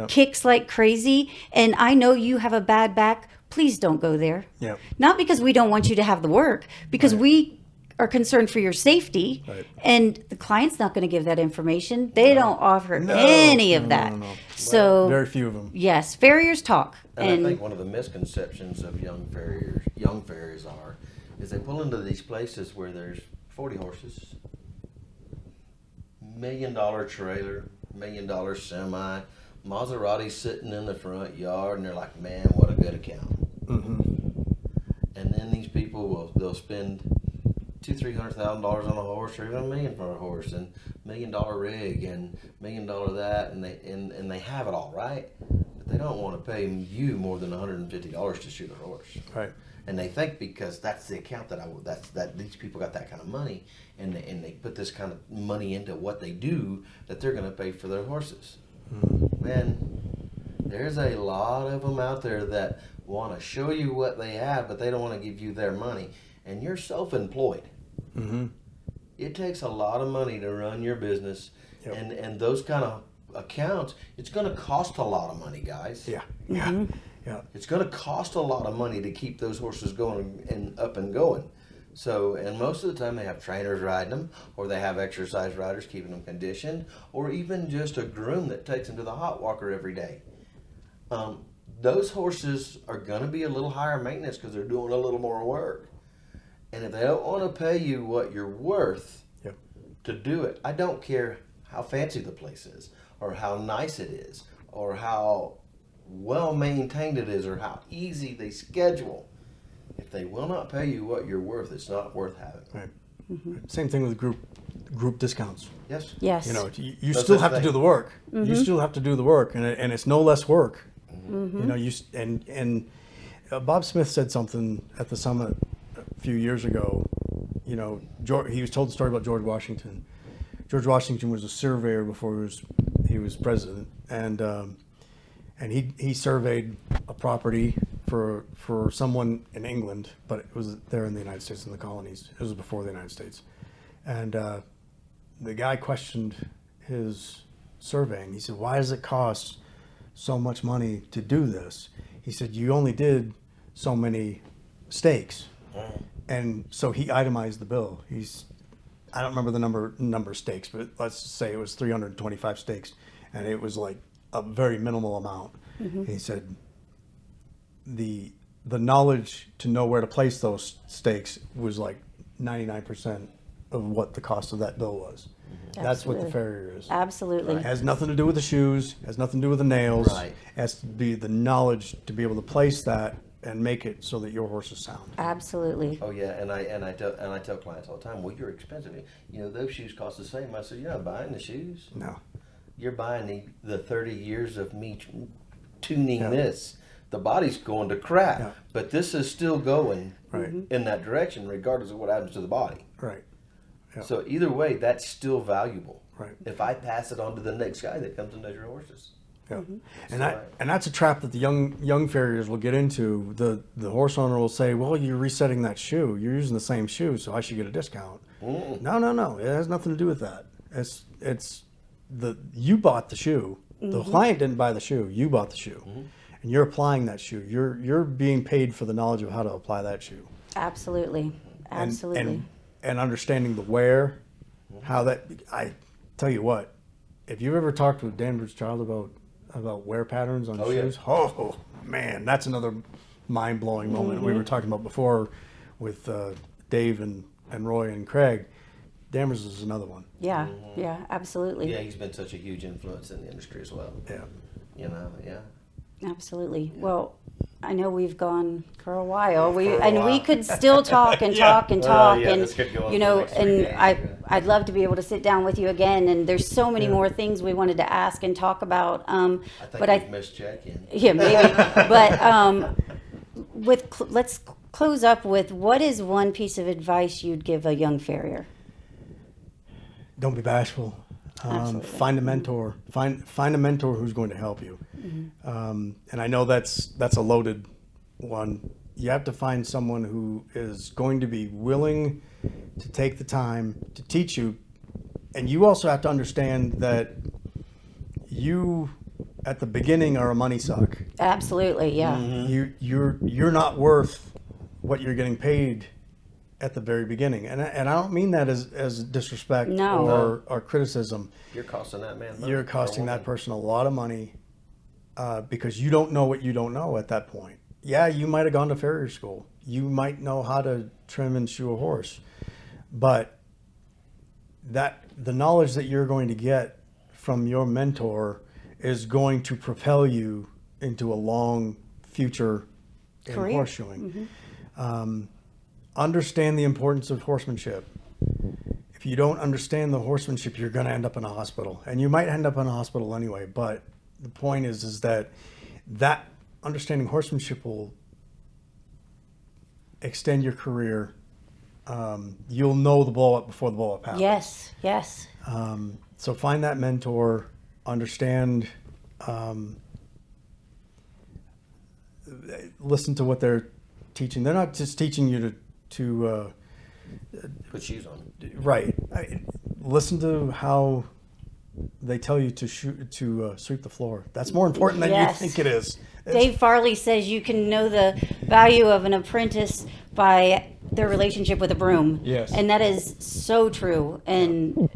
kicks like crazy, and I know you have a bad back. Please don't go there. Yeah. Not because we don't want you to have the work, because we are concerned for your safety, and the client's not going to give that information. They don't offer any of that. No. So Very few of them. yes, farriers talk. And I think one of the misconceptions of young farriers is they pull into these places where there's 40 horses, $1 million trailer, $1 million semi, Maserati sitting in the front yard, and they're like, man, what a good account. And then these people they'll spend $200,000-$300,000 on a horse, or even $1 million for a horse, and $1 million rig, and $1 million that, and they have it all, right? But they don't want to pay you more than $150 to shoot a horse, Right. and they think because that's the account that these people got that kind of money, and they put this kind of money into what they do, that they're going to pay for their horses. Man, there's a lot of them out there that want to show you what they have, but they don't want to give you their money, and you're self-employed. It takes a lot of money to run your business, and those kind of accounts, it's going to cost a lot of money, guys. Yeah. It's going to cost a lot of money to keep those horses going and up and going. So, and most of the time they have trainers riding them, or they have exercise riders keeping them conditioned, or even just a groom that takes them to the hot walker every day. Those horses are going to be a little higher maintenance because they're doing a little more work. And if they don't want to pay you what you're worth to do it, I don't care how fancy the place is, or how nice it is, or how well maintained it is, or how easy they schedule. If they will not pay you what you're worth, it's not worth having. Right. Same thing with group discounts. Yes. Yes. You know, you No still such have to thing. do the work. You still have to do the work, and it's no less work. You know, and Bob Smith said something at the summit a few years ago. You know, he was told the story about George Washington. George Washington was a surveyor before he was president, and he surveyed a property for someone in England, but it was there in the United States, in the colonies. It was before the United States, and the guy questioned his surveying. He said, "Why does it cost so much money to do this?" He said, "You only did so many stakes." And so he itemized the bill. I don't remember the number of stakes, but let's say it was 325 stakes, and it was like a very minimal amount. And he said the knowledge to know where to place those stakes was like 99% of what the cost of that bill was. That's what the Absolutely. farrier is. Absolutely. It has nothing to do with the shoes, has nothing to do with the nails. Right. It has to be the knowledge to be able to place that and make it so that your horse is sound. Absolutely. Oh yeah, and I tell clients all the time, well, you're expensive. You know, those shoes cost the same. I said, you're not buying the shoes. No. You're buying the 30 years of me tuning this. The body's going to crap, but this is still going in that direction, regardless of what happens to the body. Right. Yeah. So either way, that's still valuable. Right. If I pass it on to the next guy that comes to measure horses. Yeah. So And that's a trap that the young farriers will get into. The horse owner will say, "Well, you're resetting that shoe. You're using the same shoe, so I should get a discount." No. It has nothing to do with that. It's you bought the shoe. The client didn't buy the shoe. You bought the shoe, and you're applying that shoe. You're being paid for the knowledge of how to apply that shoe. Absolutely. Absolutely. And understanding the wear, how that. I tell you what, if you've ever talked with Danvers Child about wear patterns on Oh, yeah. shoes, oh man, that's another mind-blowing moment. We were talking about before with Dave and Roy and Craig. Danvers is another one. Yeah, yeah, absolutely. Yeah, he's been such a huge influence in the industry as well. Yeah. You know, yeah. Absolutely. Well, I know we've gone for a while. For a We while. could still talk and talk and talk, yeah, and this could go on you for know, the next 3 and days. I'd love to be able to sit down with you again. And there's so many Yeah. more things we wanted to ask and talk about. I think But we've missed check-in. yeah, maybe. But let's close up with, what is one piece of advice you'd give a young farrier? Don't be bashful. Absolutely. Find a mentor. Find a mentor who's going to help you. And I know that's a loaded one. You have to find someone who is going to be willing to take the time to teach you. And you also have to understand that you, at the beginning, are a money suck. Absolutely, yeah. You're not worth what you're getting paid at the very beginning. And I don't mean that as disrespect No. or criticism. You're costing that man money. You're costing that person a lot of money because you don't know what you don't know at that point. Yeah, you might have gone to farrier school. You might know how to trim and shoe a horse. But the knowledge that you're going to get from your mentor is going to propel you into a long future in Career. horseshoeing. Understand the importance of horsemanship. If you don't understand the horsemanship, you're going to end up in a hospital, and you might end up in a hospital anyway. But the point is that understanding horsemanship will extend your career. You'll know the blow up before the blow up happens. Yes, yes. So find that mentor. Understand. Listen to what they're teaching. They're not just teaching you to Put shoes on. right. Listen to how they tell you to sweep the floor. That's more important than Yes. you think it is. Dave Farley says you can know the value of an apprentice by their relationship with a broom. Yes. And that is so true. And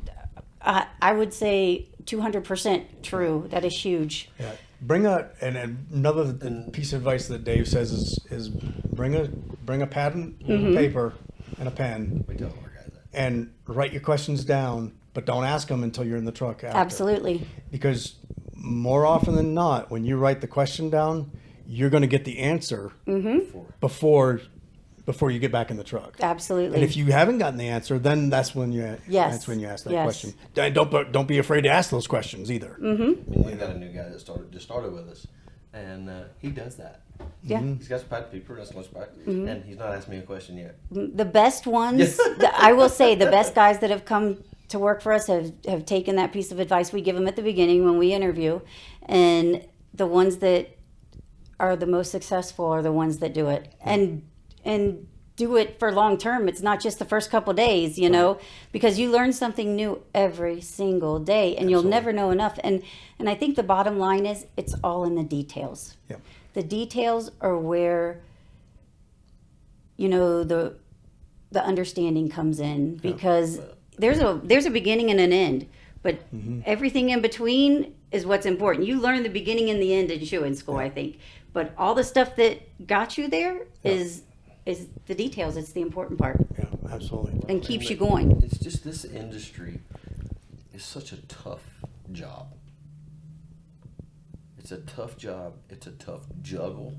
I would say 200% true. That is huge. Yeah. And another piece of advice that Dave says is bring a pad and paper and a pen We tell our guys that. and write your questions down, but don't ask them until you're in the truck after. Absolutely. Because more often than not, when you write the question down, you're going to get the answer before you get back in the truck. Absolutely. And if you haven't gotten the answer, then that's when you Yes. ask that Yes. question. And don't be afraid to ask those questions either. I mean, we got a new guy that just started with us, and he does that. Yeah. He's got some pad of paper and some lunch back, and he's not asked me a question yet. The best ones, I will say, the best guys that have come to work for us have taken that piece of advice we give them at the beginning when we interview, and the ones that are the most successful are the ones that do it and do it for long term. It's not just the first couple days, you know, because you learn something new every single day, and you'll never know enough. And I think the bottom line is it's all in the details. Yeah. The details are where, you know, the understanding comes in, because there's a beginning and an end, but everything in between is what's important. You learn the beginning and the end in shoeing school, I think, but all the stuff that got you there is the details. It's the important part, Yeah, absolutely. and keeps you going. It's just this industry is such a tough job. It's a tough job. It's a tough juggle.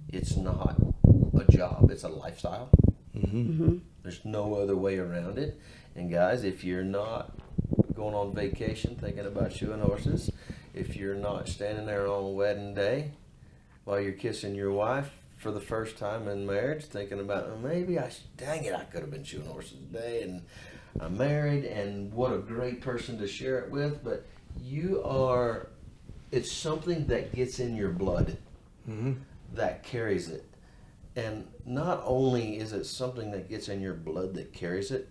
It's not a job. It's a lifestyle. There's no other way around it. And guys, if you're not going on vacation thinking about shoeing horses, if you're not standing there on wedding day while you're kissing your wife for the first time in marriage, thinking about, oh, maybe dang it, I could have been shoeing horses today, and I'm married, and what a great person to share it with. But it's something that gets in your blood, that carries it. And not only is it something that gets in your blood that carries it,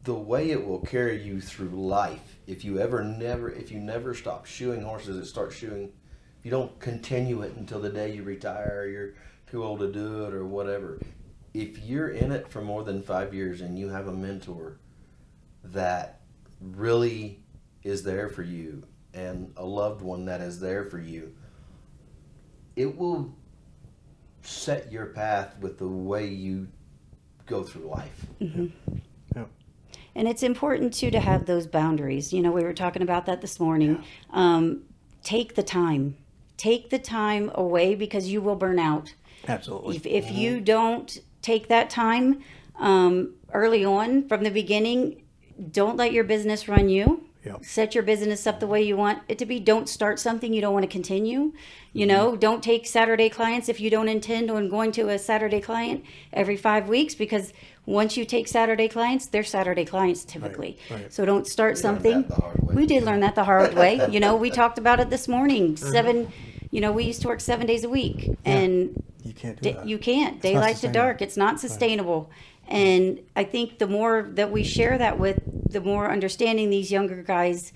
the way it will carry you through life, if you never stop shoeing horses and start shoeing, if you don't continue it until the day you retire or you're too old to do it or whatever, if you're in it for more than 5 years and you have a mentor that really is there for you and a loved one that is there for you, it will set your path with the way you go through life. Mm-hmm. Yep. And it's important too to have those boundaries. You know, we were talking about that this morning. Take the time. Take the time away because you will burn out. Absolutely. If you don't take that time early on from the beginning, don't let your business run you. Yep. Set your business up the way you want it to be. Don't start something you don't want to continue. You know, don't take Saturday clients if you don't intend on going to a Saturday client every 5 weeks, because once you take Saturday clients, they're Saturday clients typically. Right. So don't start something. That the hard way. We did learn that the hard way. You know, we talked about it this morning. We used to work 7 days a week, and You can't do that. you can't. It's not Daylight to sustainable. dark. It's not sustainable. And I think the more that we share that with, the more understanding these younger guys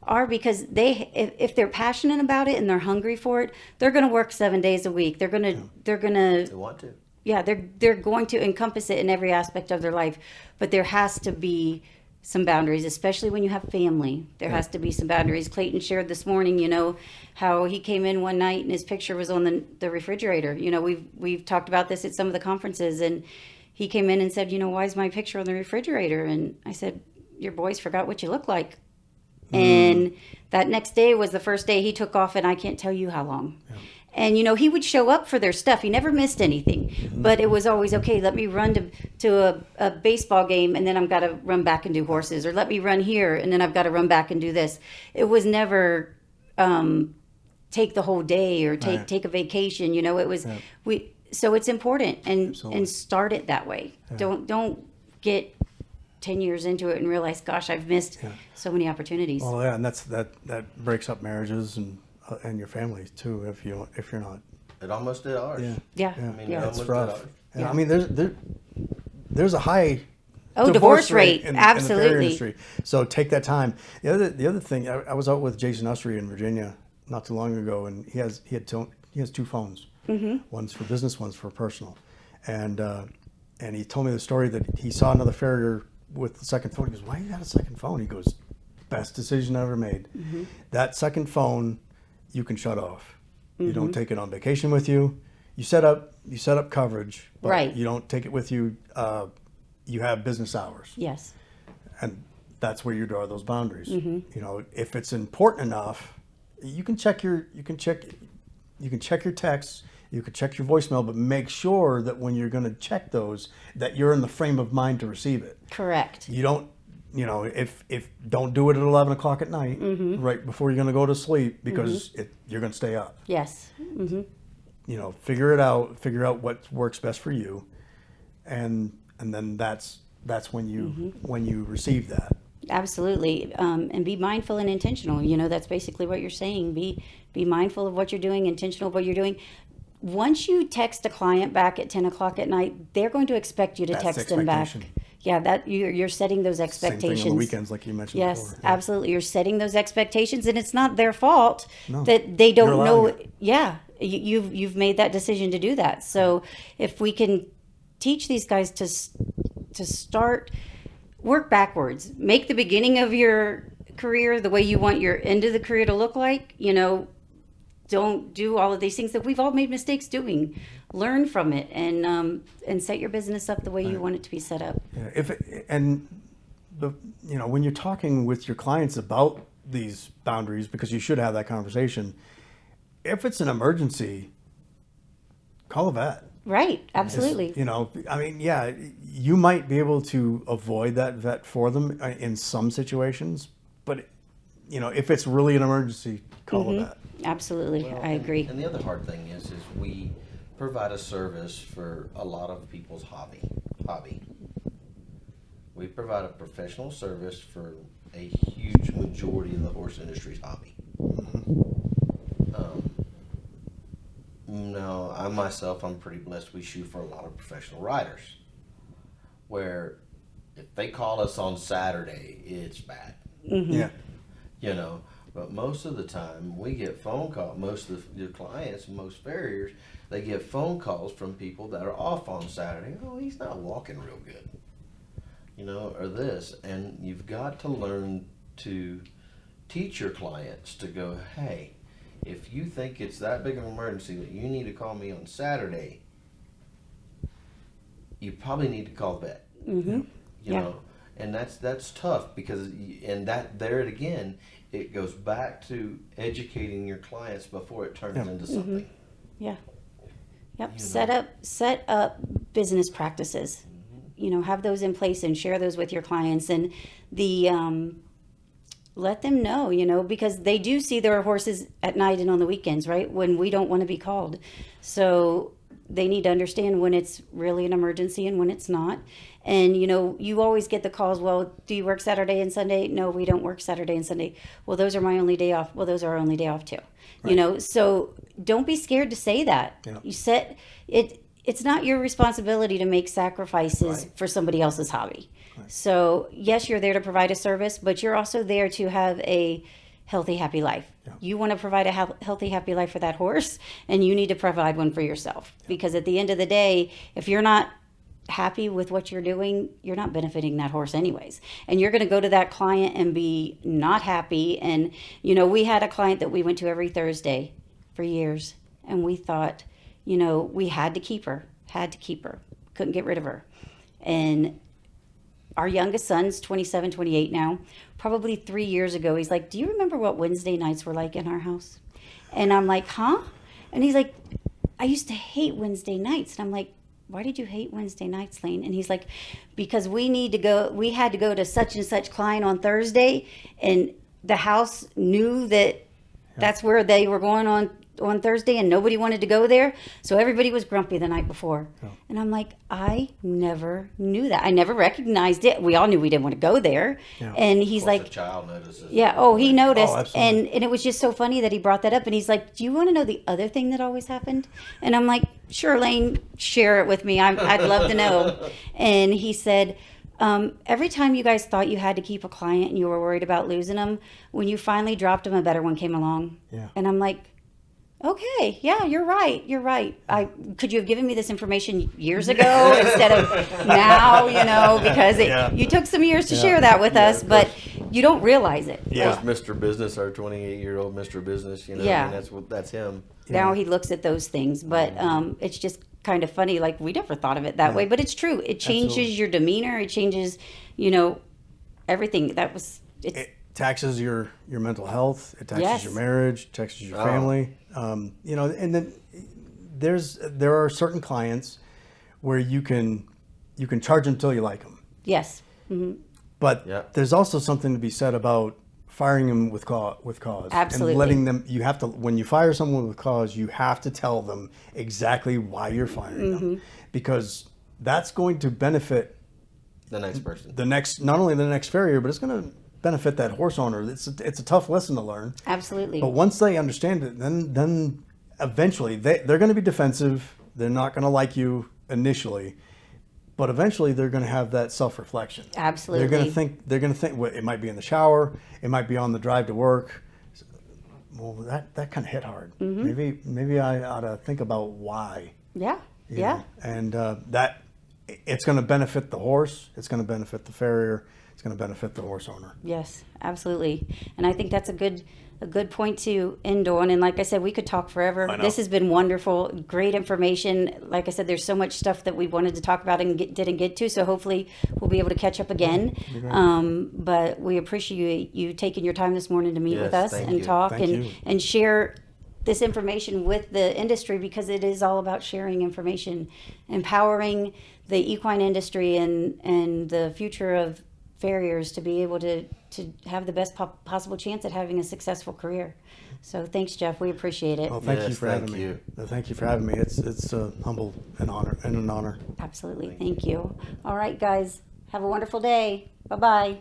are, because if they're passionate about it and they're hungry for it, they're going to work 7 days a week. They're going to They want to. yeah, they're going to encompass it in every aspect of their life. But there has to be some boundaries, especially when you have family. There has to be some boundaries. Clayton shared this morning, you know, how he came in one night and his picture was on the refrigerator. You know, we've talked about this at some of the conferences, and he came in and said, you know, why is my picture on the refrigerator? And I said, your boys forgot what you look like. And that next day was the first day he took off, and I can't tell you how long. Yeah. And, you know, he would show up for their stuff. He never missed anything. But it was always, okay, let me run to a baseball game, and then I've got to run back and do horses. Or let me run here, and then I've got to run back and do this. It was never take the whole day or take a vacation. You know, it was so it's important, and start it that way. Yeah. Don't get 10 years into it and realize, gosh, I've missed so many opportunities. Well, yeah, and that breaks up marriages and your families too if you're not. It almost did ours. Yeah. I mean, Yeah. it It's almost rough. did ours. Yeah. I mean, there's a high divorce rate. in Absolutely. the Farrier industry. So take that time. The other thing, I was out with Jason Usry in Virginia not too long ago, and he has 2 phones. Mm-hmm. One's for business, one's for personal, and he told me the story that he saw another Farrier with the second phone. He goes, "Why you got a second phone?" He goes, "Best decision I ever made." Mm-hmm. That second phone, you can shut off. Mm-hmm. You don't take it on vacation with you. You set up coverage, but you don't take it with you. You have business hours. Yes. And that's where you draw those boundaries. Mm-hmm. You know, if it's important enough, you can check your texts, you can check your voicemail, but make sure that when you're going to check those, that you're in the frame of mind to receive it. Correct. You don't, you know, if don't do it at 11 o'clock at night, right before you're going to go to sleep, because you're going to stay up. Yes. Mm-hmm. You know, figure out what works best for you, and then that's when you receive that. Absolutely. And be mindful and intentional. You know, that's basically what you're saying. Be mindful of what you're doing, intentional of what you're doing. Once you text a client back at 10 o'clock at night, they're going to expect you to text them back. Yeah, that you're setting those expectations. Same thing on the weekends, like you mentioned before. Yes, absolutely. You're setting those expectations, and it's not their fault that they don't know. Yeah, you've made that decision to do that. So if we can teach these guys to start, work backwards, make the beginning of your career the way you want your end of the career to look like. You know, don't do all of these things that we've all made mistakes doing. Learn from it, and set your business up the way you want it to be set up. Yeah, when you're talking with your clients about these boundaries, because you should have that conversation. If it's an emergency, call a vet. Right, absolutely. You know, I mean, yeah, you might be able to avoid that vet for them in some situations, but you know, if it's really an emergency, call a vet. Absolutely, I agree. And the other hard thing is we provide a service for a lot of people's hobby. We provide a professional service for a huge majority of the horse industry's hobby. No, I'm pretty blessed. We shoot for a lot of professional riders, where if they call us on Saturday, it's bad. Mm-hmm. Yeah. You know, but most of the time we get phone calls. Most of the clients, most farriers, they get phone calls from people that are off on Saturday. Oh, he's not walking real good, you know, or this. And you've got to learn to teach your clients to go, hey, if you think it's that big of an emergency that you need to call me on Saturday, you probably need to call the vet. Mm-hmm. You know, and that's tough because, and that there it again, it goes back to educating your clients before it turns into something. Yeah. Yep. You Set up business practices. You know, have those in place and share those with your clients, and let them know, you know, because they do see their horses at night and on the weekends, right? When we don't want to be called. So they need to understand when it's really an emergency and when it's not. And, you know, you always get the calls, well, do you work Saturday and Sunday? No, we don't work Saturday and Sunday. Well, those are my only day off. Well, those are our only day off too. Right. You know, so don't be scared to say that. Yeah. You set it. It's not your responsibility to make sacrifices for somebody else's hobby. Right. So yes, you're there to provide a service, but you're also there to have a healthy, happy life. Yeah. You want to provide a healthy, happy life for that horse, and you need to provide one for yourself. Yeah. Because at the end of the day, if you're not happy with what you're doing, you're not benefiting that horse anyways. And you're going to go to that client and be not happy. And, you know, we had a client that we went to every Thursday for years, and we thought, you know, we had to keep her, couldn't get rid of her. And our youngest son's 27, 28 now. Probably 3 years ago, he's like, do you remember what Wednesday nights were like in our house? And I'm like, huh? And he's like, I used to hate Wednesday nights. And I'm like, why did you hate Wednesday nights, Lane? And he's like, because we had to go to such and such client on Thursday, and the house knew that that's where they were going on Thursday, and nobody wanted to go there, so everybody was grumpy the night before. And I'm like, I never knew that. I never recognized it. We all knew we didn't want to go there. And he's like, the child notices. He noticed. And it was just so funny that he brought that up. And he's like, do you want to know the other thing that always happened? And I'm like, sure, Lane, share it with me. I'd love to know. And he said, every time you guys thought you had to keep a client and you were worried about losing them, when you finally dropped them, a better one came along. And I'm like, okay, yeah, you're right. Could you have given me this information years ago instead of now, you know, because you took some years to share that with us, but you don't realize it. Yeah. Mr. Business, our 28-year-old Mr. Business, you know, I mean, that's him. Now he looks at those things, but it's just kind of funny. Like, we never thought of it that way, but it's true. It changes your demeanor. It changes, you know, everything. It taxes your mental health. It taxes your marriage. It taxes your family. You know, and then there are certain clients where you can charge them till you like them. Yes. Mm-hmm. But there's also something to be said about firing them with cause. Absolutely. And letting them. You have to, when you fire someone with cause, you have to tell them exactly why you're firing them, because that's going to benefit the next person. Not only the next farrier, but it's going to benefit that horse owner. It's a tough lesson to learn. Absolutely. But once they understand it, then eventually they're going to be defensive. They're not going to like you initially, but eventually they're going to have that self-reflection. Absolutely. They're going to think well, it might be in the shower, it might be on the drive to work. Well, that kind of hit hard. Maybe I ought to think about why. Yeah. You know? And that it's going to benefit the horse. It's going to benefit the farrier. It's going to benefit the horse owner. Yes, absolutely. And I think that's a good point to end on. And like I said, we could talk forever. This has been wonderful, great information. Like I said, there's so much stuff that we wanted to talk about and didn't get to. So hopefully we'll be able to catch up again. But we appreciate you taking your time this morning to meet with us and talk and share this information with the industry, because it is all about sharing information, empowering the equine industry and the future of farriers to be able to have the best possible chance at having a successful career. So thanks, Jeff. We appreciate it. Well, thank you for having me. Thank you for having me. It's humble and an honor. Absolutely. Thank you. All right, guys. Have a wonderful day. Bye-bye.